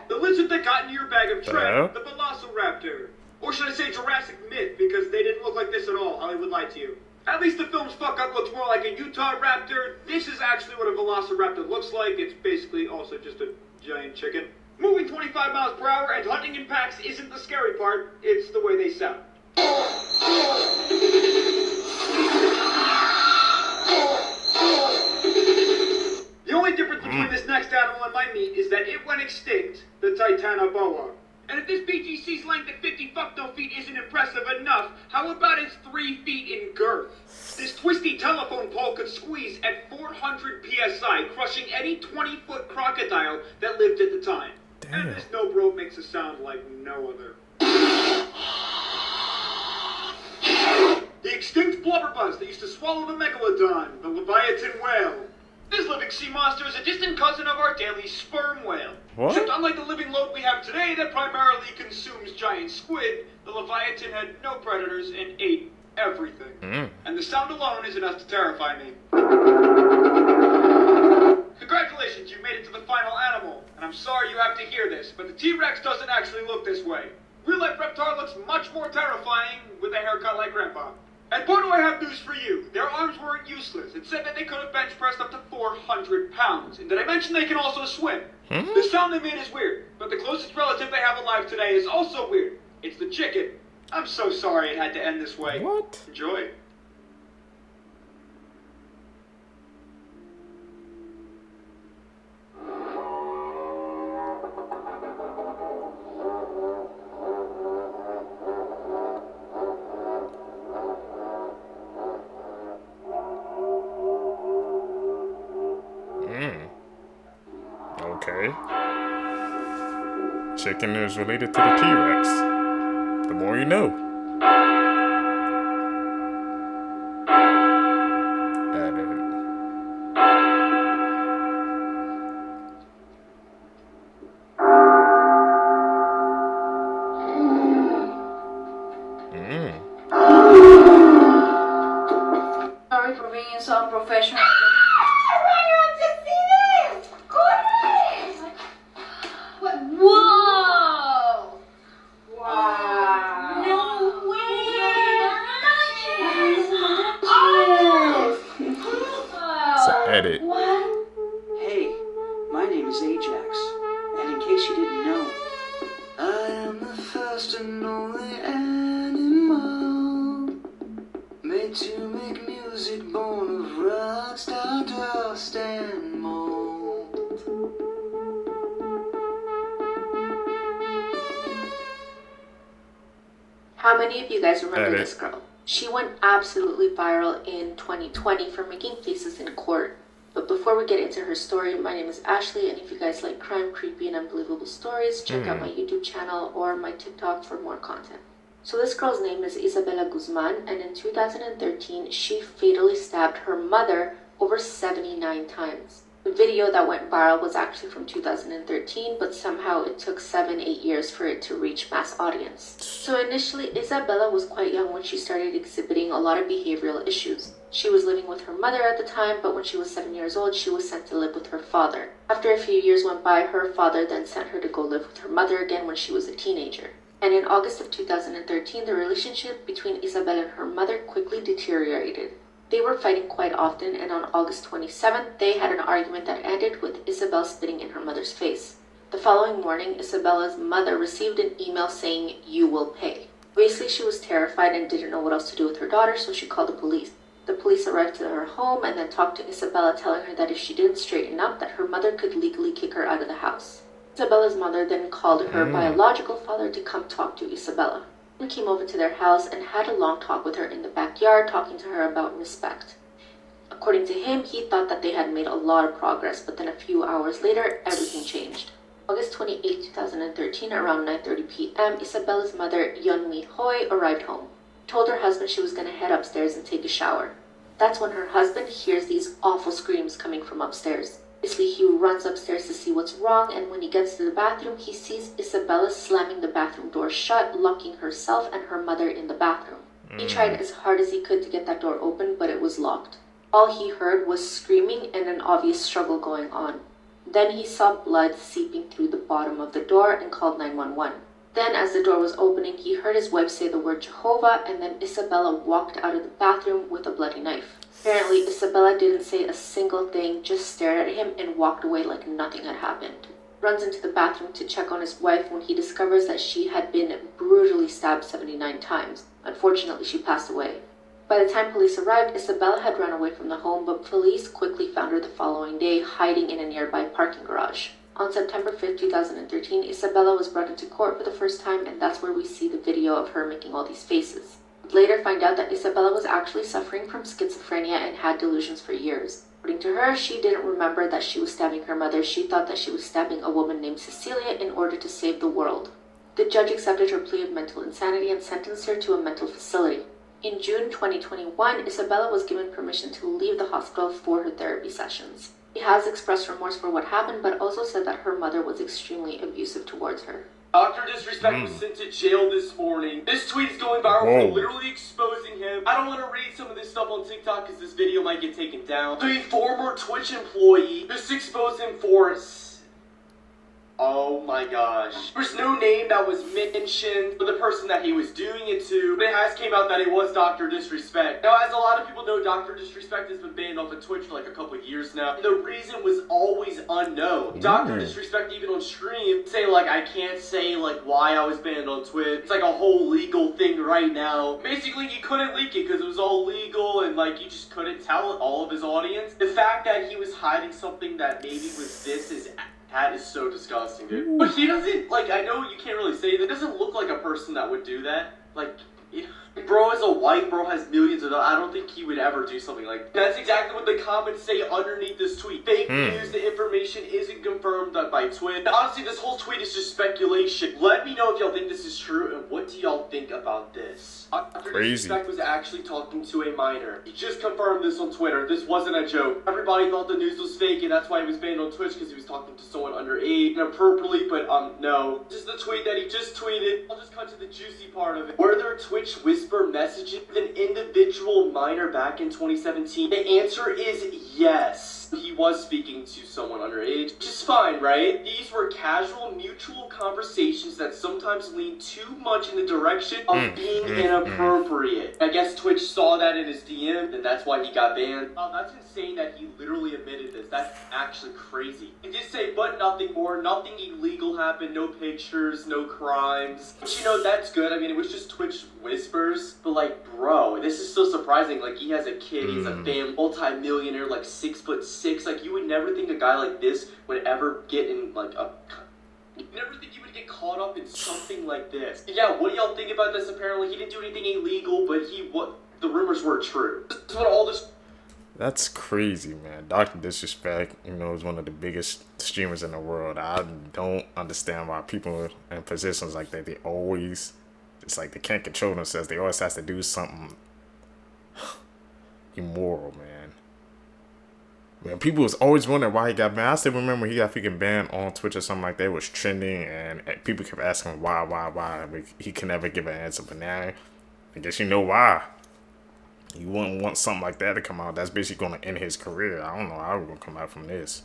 The lizard that got into your bag of tread, the velociraptor. Or should I say Jurassic Myth, because they didn't look like this at all. Hollywood lied to you. At least the film's fuck-up looks more like a Utah raptor. This is actually what a velociraptor looks like. It's basically also just a giant chicken. Moving 25 miles per hour and hunting in packs isn't the scary part. It's the way they sound. The only difference between this next animal and my meat is that it went extinct, the Titanoboa. And if this BGC's length at 50 fuck-no feet isn't impressive enough, how about its 3 feet in girth? This twisty telephone pole could squeeze at 400 psi, crushing any 20-foot crocodile that lived at the time. Damn. And this no-bro makes a sound like no other. The extinct blubberbuzz that used to swallow the megalodon, the Leviathan whale. This living sea monster is a distant cousin of our daily sperm whale. What? Except unlike the living load we have today that primarily consumes giant squid, the Leviathan had no predators and ate everything. And the sound alone is enough to terrify me. Congratulations, you made it to the final animal. And I'm sorry you have to hear this, but the T-Rex doesn't actually look this way. Real-life Reptar looks much more terrifying with a haircut like Grandpa. And boy, do I have news for you. Their arms weren't useless. It said that they could have bench pressed up to 400 pounds. And did I mention they can also swim? The sound they made is weird, but the closest relative they have alive today is also weird. It's the chicken. I'm so sorry it had to end this way. What? Enjoy. Okay. chicken is related to the T-Rex. The more you know. Sorry for being so unprofessional. Whoa! Wow. No way! It's an edit. What? Hey, my name is Ajax, and in case you didn't know, I am the first and only animal made to make music born of rock, stardust, and mold. How many of you guys remember this girl? She went absolutely viral in 2020 for making faces in court. But before we get into her story, my name is Ashley, and if you guys like crime, creepy, and unbelievable stories, check out my YouTube channel or my TikTok for more content. So this girl's name is Isabella Guzman, and in 2013, she fatally stabbed her mother over 79 times. The video that went viral was actually from 2013, but somehow it took 7-8 years for it to reach mass audience. So initially, Isabella was quite young when she started exhibiting a lot of behavioral issues. She was living with her mother at the time, but when she was 7 years old, she was sent to live with her father. After a few years went by, her father then sent her to go live with her mother again when she was a teenager. And in August of 2013, the relationship between Isabella and her mother quickly deteriorated. They were fighting quite often, and on August 27th, they had an argument that ended with Isabella spitting in her mother's face. The following morning, Isabella's mother received an email saying, "You will pay." Obviously, she was terrified and didn't know what else to do with her daughter, so she called the police. The police arrived to her home and then talked to Isabella, telling her that if she didn't straighten up, that her mother could legally kick her out of the house. Isabella's mother then called her biological father to come talk to Isabella. He came over to their house and had a long talk with her in the backyard, talking to her about respect. According to him, he thought that they had made a lot of progress, but then a few hours later, everything changed. August 28, 2013, around 9:30 p.m., Isabella's mother, Yeonmi Hoi, arrived home. Told her husband she was going to head upstairs and take a shower. That's when her husband hears these awful screams coming from upstairs. Obviously, he runs upstairs to see what's wrong, and when he gets to the bathroom, he sees Isabella slamming the bathroom door shut, locking herself and her mother in the bathroom. He tried as hard as he could to get that door open, but it was locked. All he heard was screaming and an obvious struggle going on. Then he saw blood seeping through the bottom of the door and called 911. Then, as the door was opening, he heard his wife say the word Jehovah, and then Isabella walked out of the bathroom with a bloody knife. Apparently, Isabella didn't say a single thing, just stared at him and walked away like nothing had happened. Runs into the bathroom to check on his wife when he discovers that she had been brutally stabbed 79 times. Unfortunately, she passed away. By the time police arrived, Isabella had run away from the home, but police quickly found her the following day, hiding in a nearby parking garage. On September 5, 2013, Isabella was brought into court for the first time, and that's where we see the video of her making all these faces. Later find out that Isabella was actually suffering from schizophrenia and had delusions for years. According to her, she didn't remember that she was stabbing her mother. She thought that she was stabbing a woman named Cecilia in order to save the world. The judge accepted her plea of mental insanity and sentenced her to a mental facility. In June 2021, Isabella was given permission to leave the hospital for her therapy sessions. She has expressed remorse for what happened, but also said that her mother was extremely abusive towards her. Dr. Disrespect was sent to jail this morning. This tweet is going viral for literally exposing him. I don't want to read some of this stuff on TikTok because this video might get taken down. The former Twitch employee just exposed him for... Oh my gosh. There's no name that was mentioned for the person that he was doing it to, but it has came out that it was Dr. Disrespect. Now, as a lot of people know, Dr. Disrespect has been banned off of Twitch for like a couple years now, and the reason was always unknown. Dr. Disrespect, even on stream, say like, I can't say like why I was banned on Twitch. It's like a whole legal thing right now. Basically, he couldn't leak it because it was all legal, and like, you just couldn't tell all of his audience. The fact that he was hiding something that maybe was this is... That is so disgusting, dude. But he doesn't, like, I know you can't really say that. It doesn't look like a person that would do that. Like, Bro is a white bro, has millions of dollars. I don't think he would ever do something like that. That's exactly what the comments say underneath this tweet. Fake news, the information isn't confirmed by Twitter. Honestly, this whole tweet is just speculation. Let me know if y'all think this is true, and what do y'all think about this? Dr. Disrespect was actually talking to a minor. He just confirmed this on Twitter. This wasn't a joke. Everybody thought the news was fake, and that's why he was banned on Twitch, because he was talking to someone underage inappropriately, but no. This is the tweet that he just tweeted. I'll just cut to the juicy part of it. Were there Twitch whisper messages with an individual minor back in 2017? The answer is yes. He was speaking to someone underage, which is fine, right? These were casual, mutual conversations that sometimes lean too much in the direction of being inappropriate. I guess Twitch saw that in his DM, and that's why he got banned. Oh, that's insane that he literally admitted this. That's actually crazy. He did say, but nothing more, nothing illegal happened, no pictures, no crimes. But you know, that's good. I mean, it was just Twitch whispers, but like, bro, this is so surprising. Like, he has a kid, he's a fam, multi-millionaire, like 6'6". Like, you would never think a guy like this would ever get in, like, you never think he would get caught up in something like this. Yeah, what do y'all think about this? Apparently, he didn't do anything illegal, but the rumors were true. This is what all this... That's crazy, man. Dr. Disrespect, you know, is one of the biggest streamers in the world. I don't understand why people in positions like that, they always, it's like they can't control themselves. They always have to do something immoral, man. Man, people was always wondering why he got banned. I still remember he got freaking banned on Twitch or something like that. It was trending, and people kept asking him why. But he could never give an answer. But now, I guess you know why. You wouldn't want something like that to come out. That's basically going to end his career. I don't know how we're going to come out from this.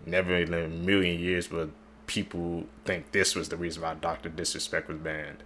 Never in a million years would people think this was the reason why Dr. Disrespect was banned.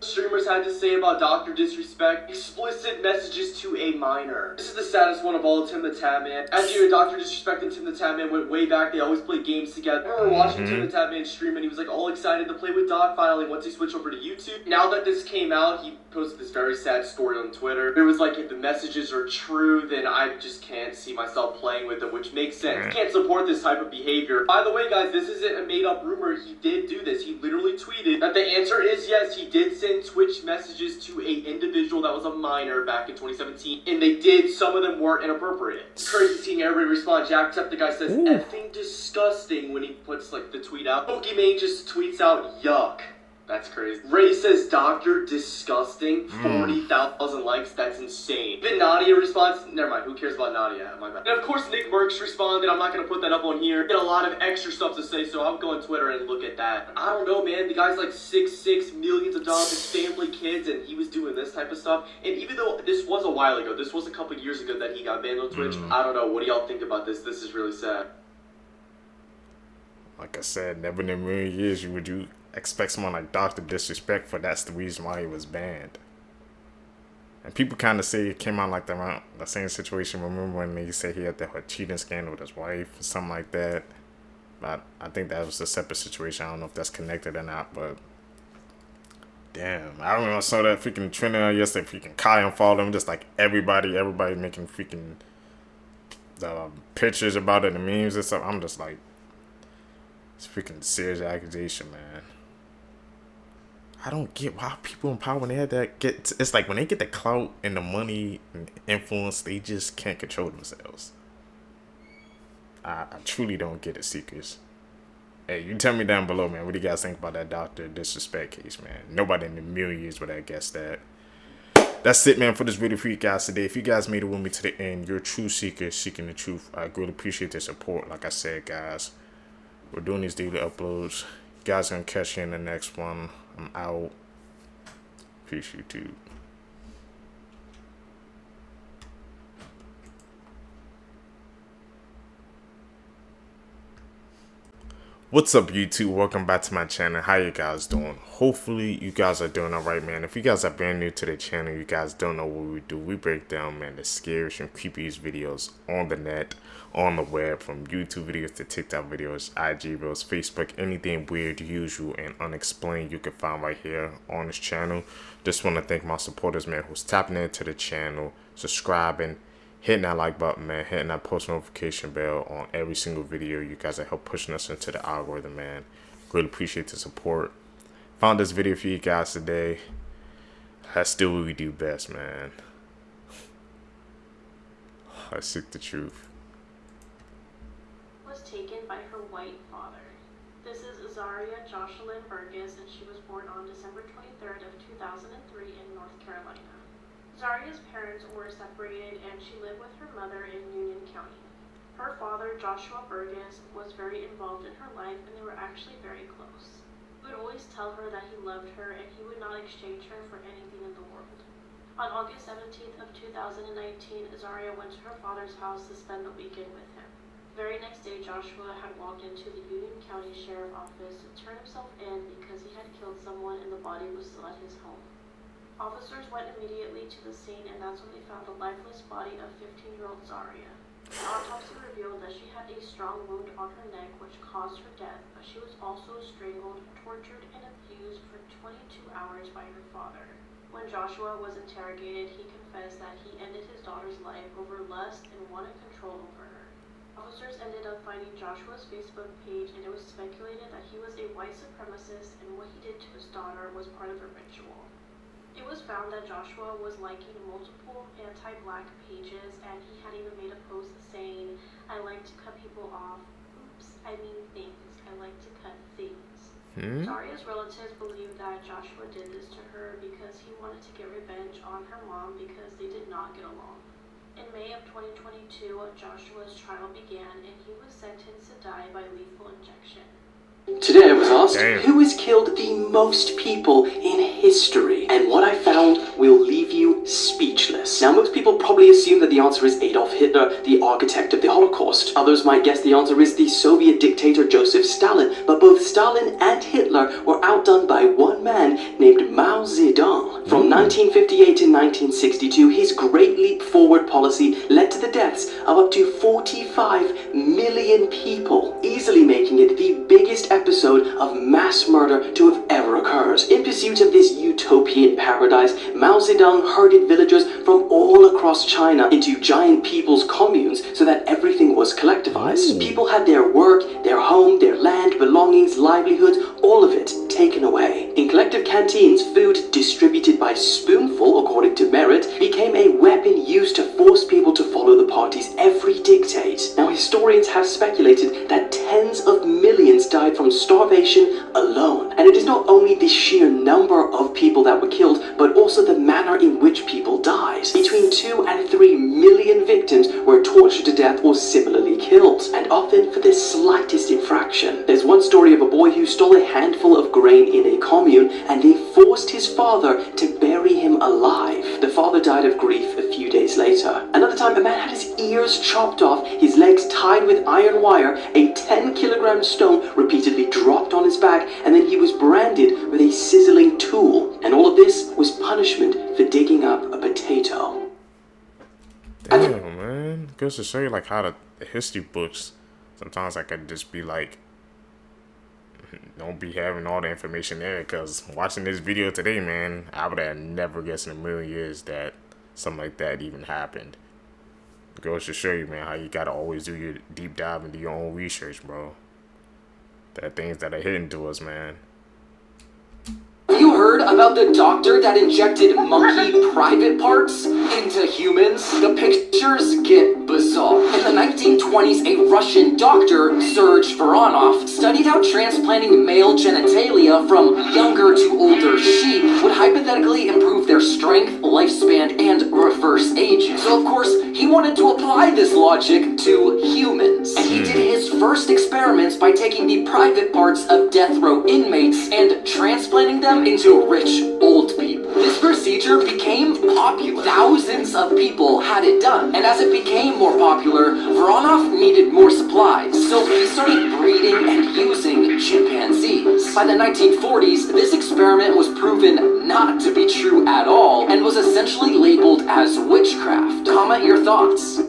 Streamers had to say about Dr. Disrespect: explicit messages to a minor. This is the saddest one of all, Tim the Tatman. As you know, Dr. Disrespect and Tim the Tatman went way back. They always played games together. I remember watching Tim the Tatman stream, and he was like all excited to play with Dogfiling once he switched over to YouTube. Now that this came out, he posted this very sad story on Twitter. It was like, if the messages are true, then I just can't see myself playing with them, which makes sense. You can't support this type of behavior. By the way, guys, this isn't a made-up rumor. He did do this. He literally tweeted that the answer is yes. He did send Twitch messages to a individual that was a minor back in 2017, and they did. Some of them weren't inappropriate. It's crazy seeing everybody respond. Jacksepticeye says effing disgusting when he puts like the tweet out. Pokimane just tweets out yuck. That's crazy. Ray says Dr. Disgusting. 40,000 likes. That's insane. Even Nadia responds. Never mind. Who cares about Nadia? My bad. And of course, Nick Merckx responded. I'm not going to put that up on here. Got a lot of extra stuff to say, so I'll go on Twitter and look at that. I don't know, man. The guy's like 6'6", millions of dollars, his family, kids, and he was doing this type of stuff. And even though this was a while ago, this was a couple years ago that he got banned on Twitch, I don't know. What do y'all think about this? This is really sad. Like I said, never in a million years would you expect someone like Dr. Disrespect for that's the reason why he was banned. And people kind of say it came out like the same situation. Remember when they said he had that cheating scandal with his wife or something like that? But I think that was a separate situation. I don't know if that's connected or not, but damn, I remember I saw that freaking trending on yesterday. Freaking Kai unfollowed him, just like everybody making freaking pictures about it and memes and stuff. I'm just like, it's freaking serious accusation, man. I don't get why people in power, when they had that, it's like when they get the clout and the money and influence, they just can't control themselves. I truly don't get it, Seekers. Hey, you tell me down below, man, what do you guys think about that Dr. Disrespect case, man? Nobody in a million years would have guessed that. That's it, man, for this video for you guys today. If you guys made it with me to the end, you're a true seeker seeking the truth. I really appreciate the support. Like I said, guys, we're doing these daily uploads. You guys are gonna catch you in the next one. I'm out. Peace, YouTube. What's up, YouTube? Welcome back to my channel. How you guys doing? Hopefully you guys are doing alright, man. If you guys are brand new to the channel, you guys don't know what we do. We break down, man, the scariest and creepiest videos on the net, on the web, from YouTube videos to TikTok videos, IG reels, Facebook, anything weird, usual, and unexplained you can find right here on this channel. Just want to thank my supporters, man, who's tapping into the channel, subscribing, hitting that like button, man, hitting that post notification bell on every single video. You guys are help pushing us into the algorithm, man. Really appreciate the support. Found this video for you guys today. That's still what we do best, man. I seek the truth. Was taken by her white father. This is Zaria Burgess, and she was born on December 23rd of 2003 in North Carolina. Zaria's parents were separated, and she lived with her mother in Union County. Her father, Joshua Burgess, was very involved in her life, and they were actually very close. He would always tell her that he loved her, and he would not exchange her for anything in the world. On August 17th of 2019, Zaria went to her father's house to spend the weekend with him. The very next day, Joshua had walked into the Union County Sheriff Office to turn himself in because he had killed someone and the body was still at his home. Officers went immediately to the scene, and that's when they found the lifeless body of 15-year-old Zaria. The autopsy revealed that she had a strong wound on her neck which caused her death, but she was also strangled, tortured, and abused for 22 hours by her father. When Joshua was interrogated, he confessed that he ended his daughter's life over lust and wanted control over her. Officers ended up finding Joshua's Facebook page, and it was speculated that he was a white supremacist and what he did to his daughter was part of a ritual. It was found that Joshua was liking multiple anti-black pages, and he had even made a post saying, "I like to cut people off. Oops, I mean things. I like to cut things." Zaria's relatives believe that Joshua did this to her because he wanted to get revenge on her mom because they did not get along. In May of 2022, Joshua's trial began, and he was sentenced to die by lethal injection. Today I was asked, who has killed the most people in history? And what I found will leave you speechless. Now, most people probably assume that the answer is Adolf Hitler, the architect of the Holocaust. Others might guess the answer is the Soviet dictator Joseph Stalin, but both Stalin and Hitler were outdone by one man named Mao Zedong. From 1958 to 1962, his Great Leap Forward policy led to the deaths of up to 45 million people, easily making it the biggest episode of mass murder to have ever occurred. In pursuit of this utopian paradise, Mao Zedong herded villagers from all across China into giant people's communes so that everything was collectivized. People had their work, their home, their land, belongings, livelihoods, all of it taken away. In collective canteens, food distributed by spoonful according to merit became a weapon used to force people to follow the party's every dictate. Now, historians have speculated that tens of millions died from starvation alone. And it is not only the sheer number of people that were killed, but also the manner in which people died. Between 2 and 3 million victims were tortured to death or similarly killed, and often for the slightest infraction. There's one story of a boy who stole a handful of grain in a commune, and they forced his father to bury him alive. The father died of grief a few days later. Another time, a man had his ears chopped off, his legs tied with iron wire, a 10-kilogram stone repeatedly dropped on his back, and then he was branded with a sizzling tool. And all of this was punishment for digging up a potato. Damn, man. Goes to show you like how the history books sometimes I could just be like, don't be having all the information there, because watching this video today, man, I would have never guessed in a million years that something like that even happened. It goes to show you, man, how you gotta always do your deep dive and do your own research, bro. There are things that are hidden to us, man. Have you heard about the doctor that injected monkey private parts into humans? The pictures get bizarre. In the 1920s, a Russian doctor, Sergei Voronov, studied how transplanting male genitalia from younger to older sheep would hypothetically improve their strength, lifespan, and reverse aging. So of course, he wanted to apply this logic to humans. And he did his first experiments by taking the private parts of death row inmates and transplanting them into rich old people. This procedure became popular. Thousands of people had it done. And as it became more popular, Voronov needed more supplies. So he started breeding and using chimpanzees. By the 1940s, this experiment was proven not to be true at all and was essentially labeled as witchcraft. Comment your thoughts.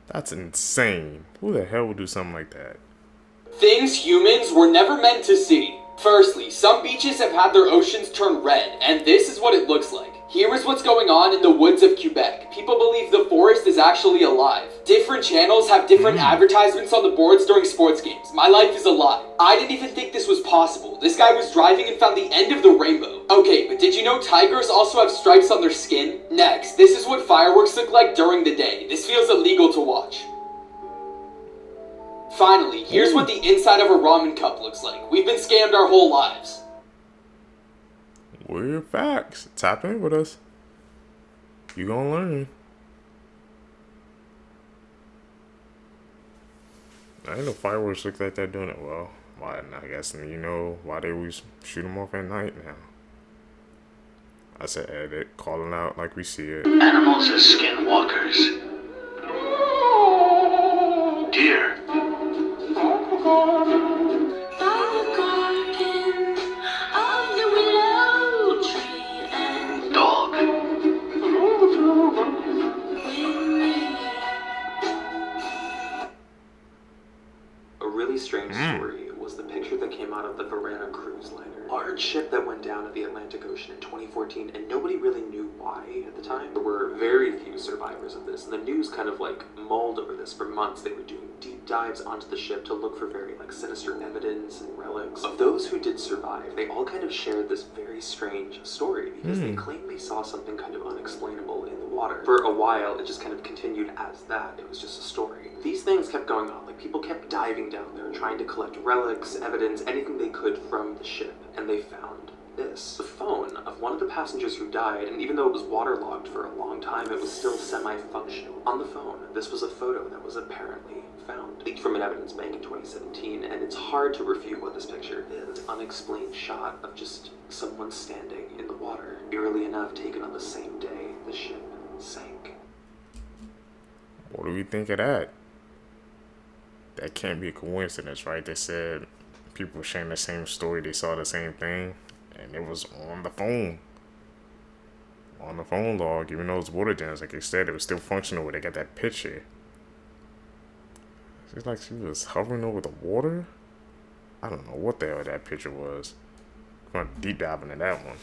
That's insane. Who the hell would do something like that? Things humans were never meant to see. Firstly, some beaches have had their oceans turn red, and this is what it looks like. Here is what's going on in the woods of Quebec. People believe the forest is actually alive. Different channels have different advertisements on the boards during sports games. My life is a lie. I didn't even think this was possible. This guy was driving and found the end of the rainbow. Okay, but did you know tigers also have stripes on their skin? Next, this is what fireworks look like during the day. This feels illegal to watch. Finally, here's what the inside of a ramen cup looks like. We've been scammed our whole lives. Weird facts. Tap in with us. You gonna learn. I didn't know fireworks look like that doing it well. Why? I guess you know why they always shoot them off at night now. I said edit, calling out like we see it. Animals are skinwalkers. Deer. Dog. A really strange story was the picture that came out of the Varana cruise liner. Large ship that went down at the Atlantic Ocean in 2014, and nobody really knew why at the time. There were very few survivors of this, and the news kind of like mulled over this for months. They were doing deep dives onto the ship to look for very like sinister evidence and relics. Of those who did survive, they all kind of shared this very strange story because they claimed they saw something kind of unexplainable in the water. For a while, it just kind of continued as that. It was just a story. These things kept going on. Like people kept diving down there, trying to collect relics, evidence, anything they could from the ship, and they found this. The phone of one of the passengers who died, and even though it was waterlogged for a long time, it was still semi-functional. On the phone, this was a photo that was apparently found, leaked from an evidence bank in 2017, and it's hard to refute what this picture is. An unexplained shot of just someone standing in the water, eerily enough taken on the same day the ship sank. What do we think of that? That can't be a coincidence, right? They said people were sharing the same story, they saw the same thing, and it was on the phone. On the phone log, even though it's water jams, like they said, it was still functional where they got that picture. It's like she was hovering over the water? I don't know what the hell that picture was. I'm gonna deep dive into that one.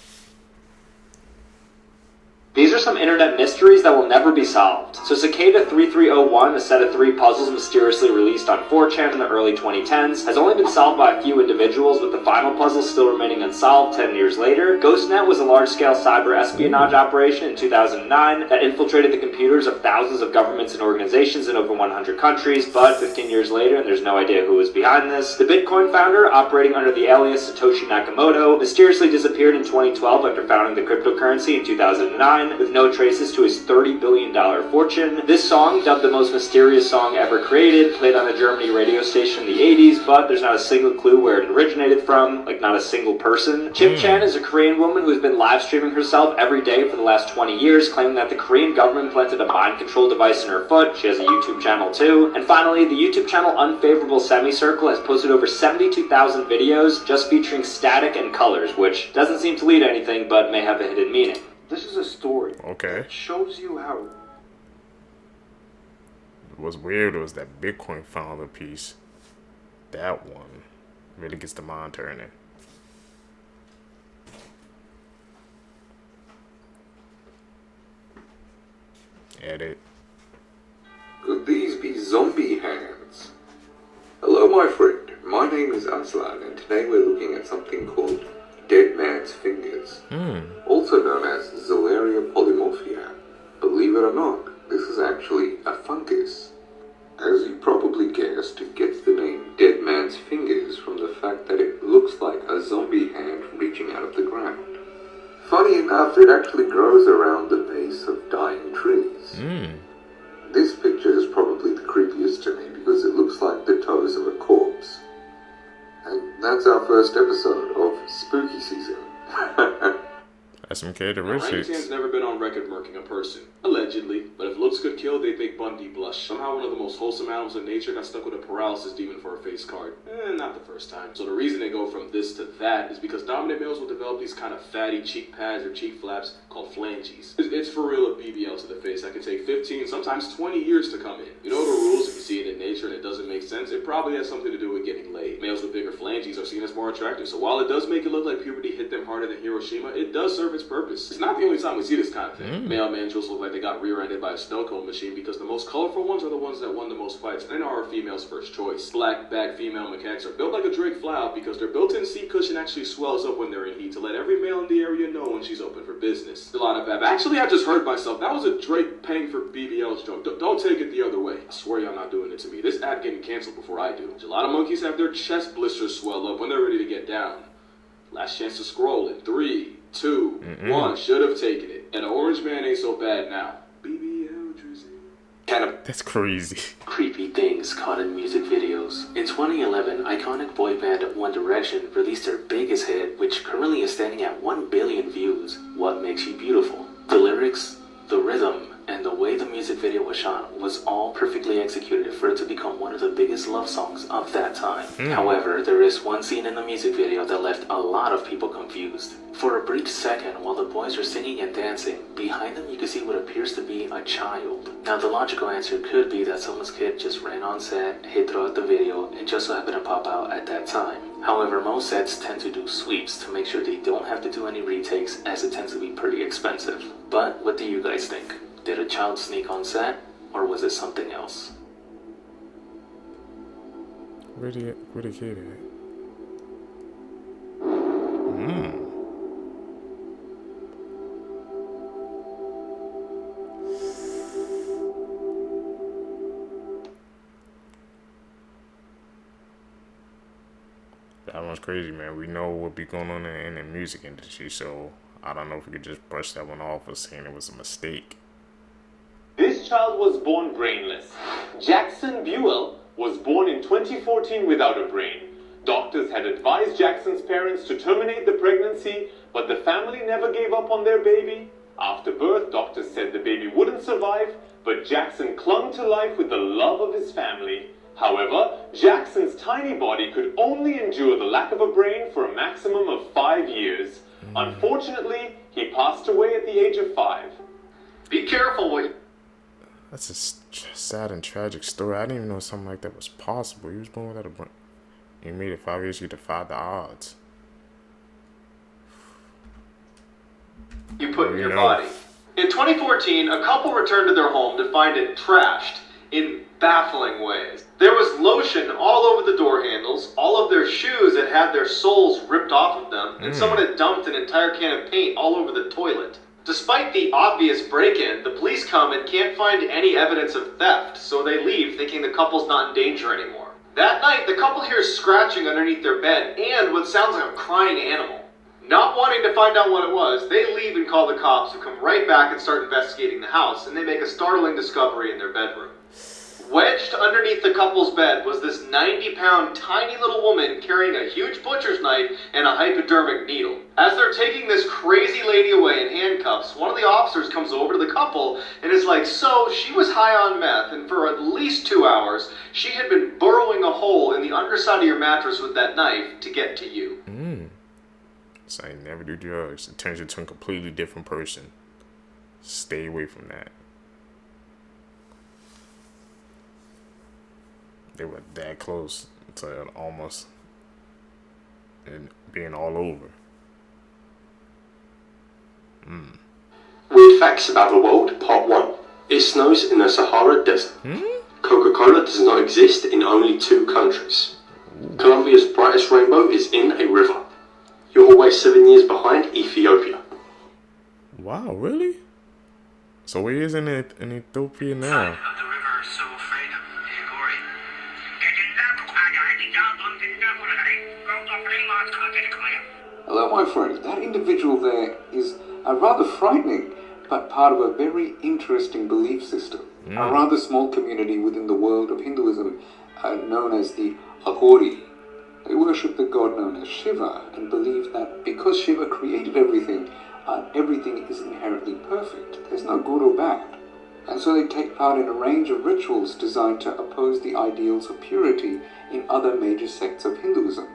These are some internet mysteries that will never be solved. So Cicada 3301, a set of 3 puzzles mysteriously released on 4chan in the early 2010s, has only been solved by a few individuals, with the final puzzle still remaining unsolved 10 years later. GhostNet was a large-scale cyber espionage operation in 2009 that infiltrated the computers of thousands of governments and organizations in over 100 countries, but 15 years later, and there's no idea who was behind this, the Bitcoin founder, operating under the alias Satoshi Nakamoto, mysteriously disappeared in 2012 after founding the cryptocurrency in 2009, with no traces to his $30 billion fortune. This song, dubbed the most mysterious song ever created, played on a Germany radio station in the 80s, but there's not a single clue where it originated from, like not a single person. Chip Chan is a Korean woman who's been live streaming herself every day for the last 20 years, claiming that the Korean government planted a mind control device in her foot. She has a YouTube channel too. And finally, the YouTube channel Unfavorable Semicircle has posted over 72,000 videos just featuring static and colors, which doesn't seem to lead to anything, but may have a hidden meaning. This is a story. Okay. That shows you how. What's weird was that Bitcoin founder piece. That one really gets the mind turning. Edit. Could these be zombie hands? Hello, my friend. My name is Aslan, and today we're looking at something called Dead Man's Fingers, also known as Zaria polymorphia. Believe it or not, this is actually a fungus. As you probably guessed, it gets the name Dead Man's Fingers from the fact that it looks like a zombie hand reaching out of the ground. Funny enough, it actually grows around the base of dying trees. This picture is probably the creepiest to me because it looks like the toes of a corpse. And that's our first episode of Spooky Season. That's some characteristics. Orangutans never been on record murking a person. Allegedly. But if looks could kill, they'd make Bundy blush. Somehow one of the most wholesome animals in nature got stuck with a paralysis demon for a face card. Not the first time. So the reason they go from this to that is because dominant males will develop these kind of fatty cheek pads or cheek flaps called phalanges. It's for real a BBL to the face that can take 15, sometimes 20 years to come in. You know the rules. If you see it in nature and it doesn't make sense, it probably has something to do with getting laid. Males with bigger phalanges are seen as more attractive, so while it does make it look like puberty hit them harder than Hiroshima, it does serve its purpose. It's not the only time we see this kind of thing. Male mandrills look like they got rear-ended by a snow cone machine because the most colorful ones are the ones that won the most fights and are a female's first choice. Black back female macaques are built like a Drake flower because their built-in seat cushion actually swells up when they're in heat to let every male in the area know when she's open for business. Gelada Bab. Actually, I just heard myself. That was a Drake paying for BBL's joke. Don't take it the other way. I swear y'all not doing it to me. This ad getting canceled before I do. Gelada monkeys have their chest blisters swell up when they're ready to get down. Last chance to scroll in 3, 2, 1. Should have taken it. And the orange man ain't so bad now. BBL Drizzy. That's crazy. Creepy things caught in music videos. In 2011, iconic boy band One Direction released their biggest hit, which currently is standing at 1 billion views, What Makes You Beautiful. The lyrics, the rhythm, and the way the music video was shot was all perfectly executed for it to become one of the biggest love songs of that time. However, there is one scene in the music video that left a lot of people confused. For a brief second, while the boys are singing and dancing, behind them you can see what appears to be a child. Now the logical answer could be that someone's kid just ran on set, hid throughout the video, and just so happened to pop out at that time. However, most sets tend to do sweeps to make sure they don't have to do any retakes, as it tends to be pretty expensive. But what do you guys think? Did a child sneak on set, or was it something else? Where the kid at? That one's crazy, man. We know what be going on in the music industry, so I don't know if we could just brush that one off as saying it was a mistake. This child was born brainless. Jackson Buell was born in 2014 without a brain. Doctors had advised Jackson's parents to terminate the pregnancy, but the family never gave up on their baby. After birth, doctors said the baby wouldn't survive, but Jackson clung to life with the love of his family. However, Jackson's tiny body could only endure the lack of a brain for a maximum of 5 years. Unfortunately, he passed away at the age of 5. Be careful what you... That's a sad and tragic story. I didn't even know something like that was possible. He was born without a brain. He made it 5 years. He defied the odds. You put in your body. In 2014, a couple returned to their home to find it trashed in baffling ways. There was lotion all over the door handles, all of their shoes had had their soles ripped off of them, and someone had dumped an entire can of paint all over the toilet. Despite the obvious break-in, the police come and can't find any evidence of theft, so they leave thinking the couple's not in danger anymore. That night, the couple hears scratching underneath their bed and what sounds like a crying animal. Not wanting to find out what it was, they leave and call the cops, who come right back and start investigating the house, and they make a startling discovery in their bedroom. Wedged underneath the couple's bed was this 90-pound tiny little woman carrying a huge butcher's knife and a hypodermic needle. As they're taking this crazy lady away in handcuffs, one of the officers comes over to the couple and is like, so she was high on meth, and for at least 2 hours, she had been burrowing a hole in the underside of your mattress with that knife to get to you. So I never do drugs. It turns you into a completely different person. Stay away from that. They were that close to almost and being all over. Weird facts about the world, part 1. It snows in the Sahara Desert. Coca-Cola does not exist in only 2 countries. Colombia's brightest rainbow is in a river. You're always 7 years behind Ethiopia. Wow, really? So where is it in Ethiopia now? Hello, my friend. That individual there is rather frightening, but part of a very interesting belief system. A rather small community within the world of Hinduism known as the Aghori. They worship the god known as Shiva and believe that because Shiva created everything, everything is inherently perfect. There's no good or bad. And so they take part in a range of rituals designed to oppose the ideals of purity in other major sects of Hinduism.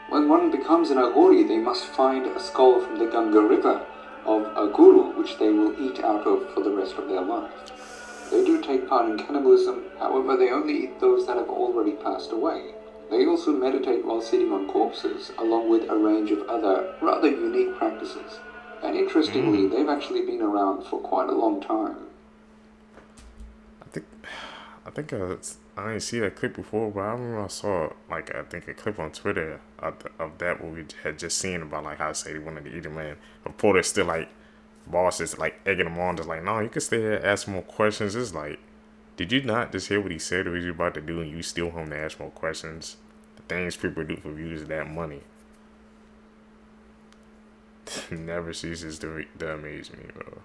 When one becomes an Aghori, they must find a skull from the Ganga river of a guru, which they will eat out of for the rest of their life. They do take part in cannibalism, however they only eat those that have already passed away. They also meditate while sitting on corpses, along with a range of other, rather unique practices. And interestingly, they've actually been around for quite a long time. I think I didn't see that clip before, but I remember I saw like I think a clip on Twitter of that what we had just seen about like how say they wanted to eat him, and reporters still like bosses like egging them on, just like, no, you can stay here, ask more questions. It's like, did you not just hear what he said or what you about to do, and you still home to ask more questions? The things people do for views is that money. Never ceases to amaze me, bro.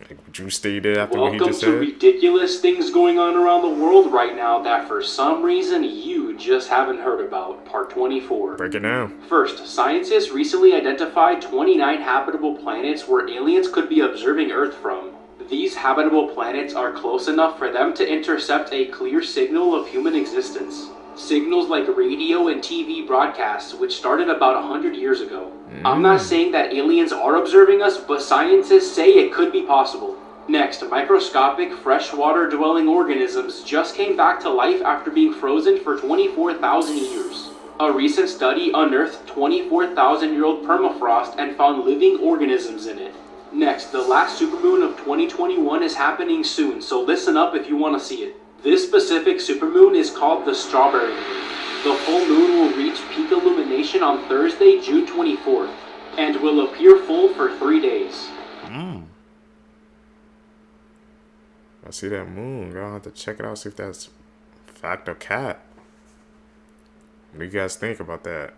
Like, would you stay there after what he just said? Welcome to ridiculous things going on around the world right now that for some reason you just haven't heard about. Part 24. Break it down. First, scientists recently identified 29 habitable planets where aliens could be observing Earth from. These habitable planets are close enough for them to intercept a clear signal of human existence. Signals like radio and TV broadcasts, which started about 100 years ago. I'm not saying that aliens are observing us, but scientists say it could be possible. Next, microscopic freshwater-dwelling organisms just came back to life after being frozen for 24,000 years. A recent study unearthed 24,000-year-old permafrost and found living organisms in it. Next, the last supermoon of 2021 is happening soon, so listen up if you want to see it. This specific supermoon is called the Strawberry Moon. The full moon will reach peak illumination on Thursday, June 24th, and will appear full for 3 days. I see that moon. Y'all have to check it out, see if that's fact or cat. What do you guys think about that?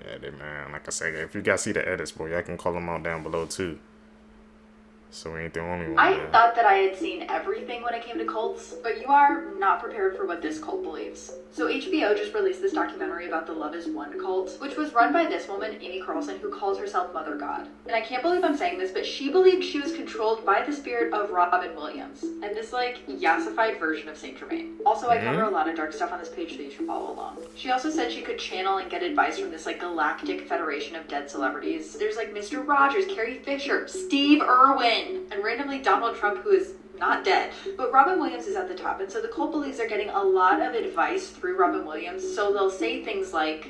Yeah, man, like I said, if you guys see the edits, boy, y'all can call them out down below too. So we ain't the only one. I thought that I had seen everything when it came to cults, but you are not prepared for what this cult believes. So HBO just released this documentary about the Love is One cult, which was run by this woman, Amy Carlson, who calls herself Mother God. And I can't believe I'm saying this, but she believed she was controlled by the spirit of Robin Williams, and this like yassified version of Saint Germain. Also, I cover a lot of dark stuff on this page, so you should follow along. She also said she could channel and get advice from this like galactic federation of dead celebrities. There's like Mr. Rogers, Carrie Fisher, Steve Irwin, and randomly Donald Trump, who is not dead. But Robin Williams is at the top, and so the cult believes they're getting a lot of advice through Robin Williams, so they'll say things like,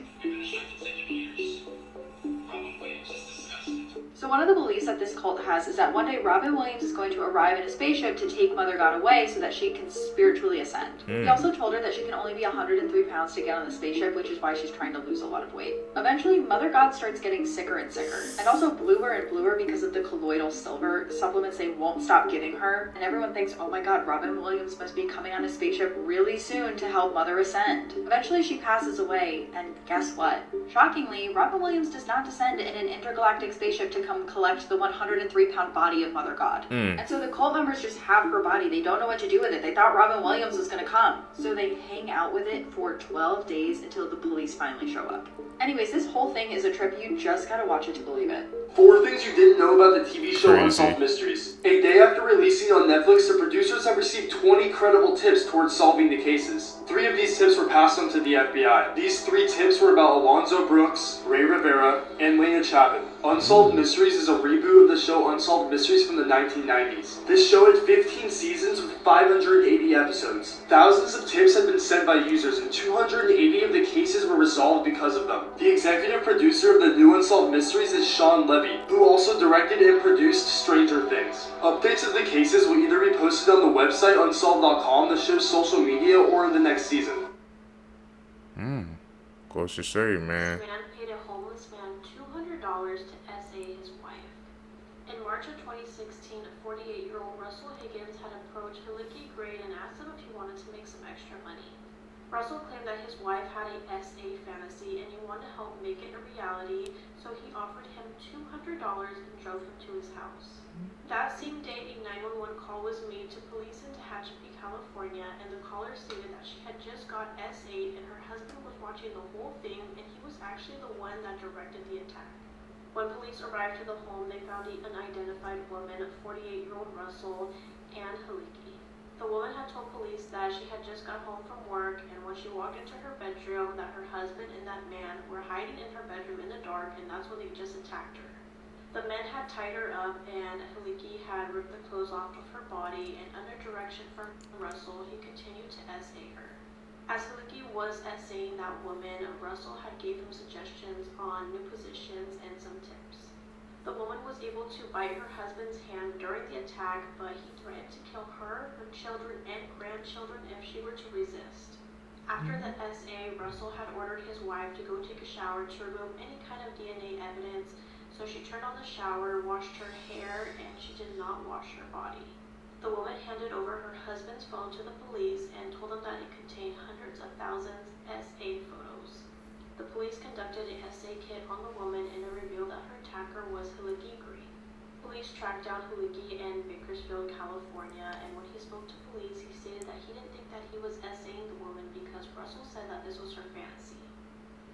so one of the beliefs that this cult has is that one day Robin Williams is going to arrive in a spaceship to take Mother God away so that she can spiritually ascend. He also told her that she can only be 103 pounds to get on the spaceship, which is why she's trying to lose a lot of weight. Eventually, Mother God starts getting sicker and sicker, and also bluer and bluer because of the colloidal silver supplements they won't stop giving her, and everyone thinks, oh my god, Robin Williams must be coming on a spaceship really soon to help Mother ascend. Eventually, she passes away, and guess what? Shockingly, Robin Williams does not descend in an intergalactic spaceship to come collect the 103-pound body of Mother God. And so the cult members just have her body. They don't know what to do with it. They thought Robin Williams was going to come. So they hang out with it for 12 days until the police finally show up. Anyways, this whole thing is a trip. You just gotta watch it to believe it. 4 things you didn't know about the TV show Unsolved Mysteries. A day after releasing on Netflix, the producers have received 20 credible tips towards solving the cases. 3 of these tips were passed on to the FBI. These 3 tips were about Alonzo Brooks, Ray Rivera, and Lena Chapin. Unsolved Mysteries is a reboot of the show Unsolved Mysteries from the 1990s. This show had 15 seasons with 580 episodes. Thousands of tips had been sent by users, and 280 of the cases were resolved because of them. The executive producer of the new Unsolved Mysteries is Sean Levy, who also directed and produced Stranger Things. Updates of the cases will either be posted on the website unsolved.com, the show's social media, or in the next season. Goes to show you, man. This man paid a homeless man $200 to essay his wife. In March of 2016, 48-year-old Russell Higgins had approached Hillicky Grade and asked him if he wanted to make some extra money. Russell claimed that his wife had a SA fantasy and he wanted to help make it a reality, so he offered him $200 and drove him to his house. That same day, a 911 call was made to police in Tehachapi, California, and the caller stated that she had just got S8 and her husband was watching the whole thing, and he was actually the one that directed the attack. When police arrived to the home, they found an unidentified woman, 48-year-old Russell, and Hillicky. The woman had told police that she had just got home from work, and when she walked into her bedroom, that her husband and that man were hiding in her bedroom in the dark, and that's when they just attacked her. The men had tied her up, and Haliki had ripped the clothes off of her body, and under direction from Russell, he continued to essay her. As Haliki was essaying that woman, Russell had gave him suggestions on new positions and some tips. The woman was able to bite her husband's hand during the attack, but he threatened to kill her, her children, and grandchildren if she were to resist. After the essay, Russell had ordered his wife to go take a shower to remove any kind of DNA evidence, so she turned on the shower, washed her hair, and she did not wash her body. The woman handed over her husband's phone to the police and told them that it contained hundreds of thousands SA photos. The police conducted an essay kit on the woman, and it revealed that her attacker was Haliki Green. Police tracked down Haliki in Bakersfield, California, and when he spoke to police, he stated that he didn't think that he was essaying the woman because Russell said that this was her fantasy.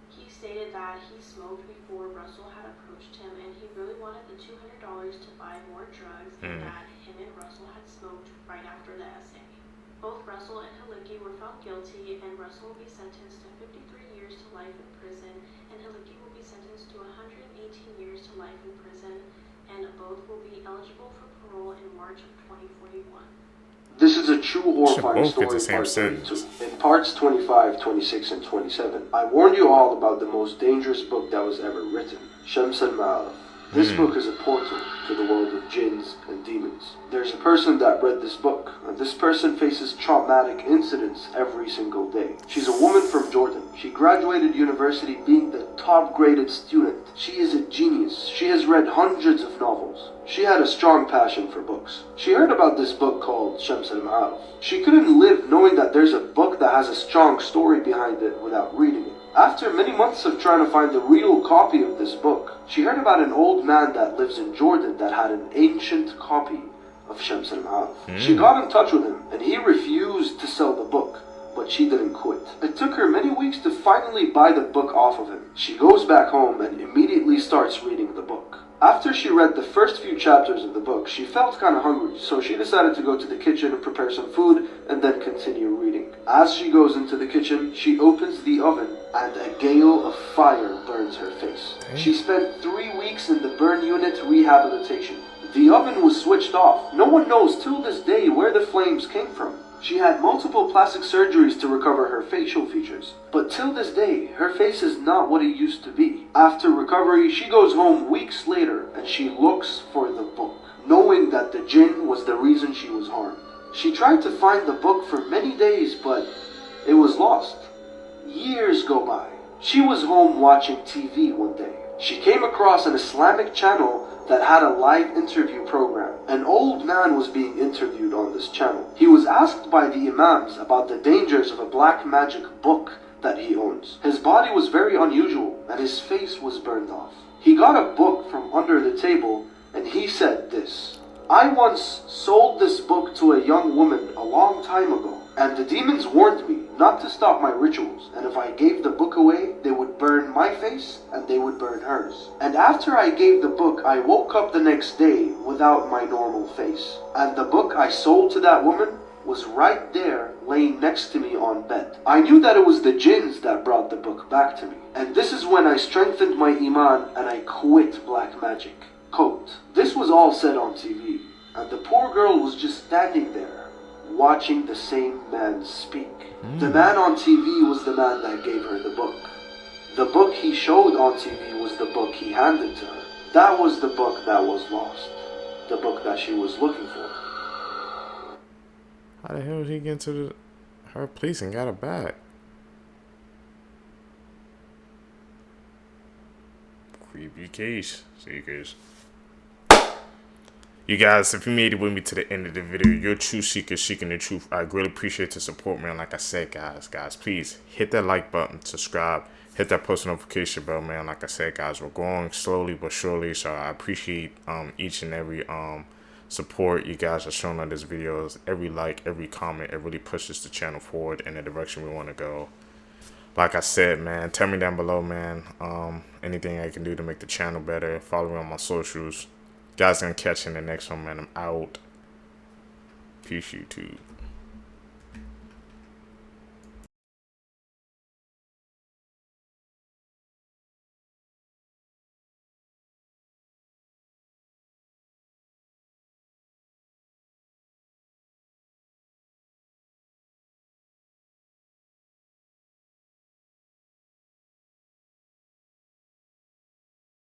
He stated that he smoked before Russell had approached him, and he really wanted the $200 to buy more drugs, and that him and Russell had smoked right after the essay. Both Russell and Haliki were found guilty, and Russell will be sentenced to 53 years to life in prison, and Haliki will be sentenced to 118 years to life in prison, and both will be eligible for parole in March of 2041. This is a true horrifying story, part 32. In parts 25, 26, and 27, I warned you all about the most dangerous book that was ever written, Shams al-Ma'arif. This book is a portal to the world of jinns and demons. There's a person that read this book, and this person faces traumatic incidents every single day. She's a woman from Jordan. She graduated university being the top-graded student. She is a genius. She has read hundreds of novels. She had a strong passion for books. She heard about this book called Shams al-Ma'arif. She couldn't live knowing that there's a book that has a strong story behind it without reading it. After many months of trying to find the real copy of this book, she heard about an old man that lives in Jordan that had an ancient copy of Shams al-Ma'arif. She got in touch with him, and he refused to sell the book, but she didn't quit. It took her many weeks to finally buy the book off of him. She goes back home and immediately starts reading the book. After she read the first few chapters of the book, she felt kind of hungry, so she decided to go to the kitchen and prepare some food and then continue reading. As she goes into the kitchen, she opens the oven and a gale of fire burns her face. She spent 3 weeks in the burn unit rehabilitation. The oven was switched off. No one knows till this day where the flames came from. She had multiple plastic surgeries to recover her facial features, but till this day, her face is not what it used to be. After recovery, she goes home weeks later and she looks for the book, knowing that the jinn was the reason she was harmed. She tried to find the book for many days, but it was lost. Years go by. She was home watching TV one day. She came across an Islamic channel that had a live interview program. An old man was being interviewed on this channel. He was asked by the imams about the dangers of a black magic book that he owns. His body was very unusual and his face was burned off. He got a book from under the table and he said this: "I once sold this book to a young woman a long time ago, and the demons warned me not to stop my rituals, and if I gave the book away, they would burn my face and they would burn hers. And after I gave the book, I woke up the next day without my normal face. And the book I sold to that woman was right there laying next to me on bed. I knew that it was the jinns that brought the book back to me. And this is when I strengthened my iman and I quit black magic." Quote. This was all said on TV, and the poor girl was just standing there, watching the same man speak. The man on TV was the man that gave her the book. The book he showed on TV was the book he handed to her. That was the book that was lost. The book that she was looking for. How the hell did he get into her place and got it back? Creepy case. See you guys. You guys, if you made it with me to the end of the video, you're a true seeker seeking the truth. I greatly appreciate the support, man. Like I said, guys, please hit that like button, subscribe, hit that post notification bell, man. Like I said, guys, we're going slowly but surely, so I appreciate each and every support you guys are showing on these videos. Every like, every comment, it really pushes the channel forward in the direction we want to go. Like I said, man, tell me down below, man, anything I can do to make the channel better. Follow me on my socials. Guys, gonna catch you in the next one, man. I'm out. Peace, YouTube.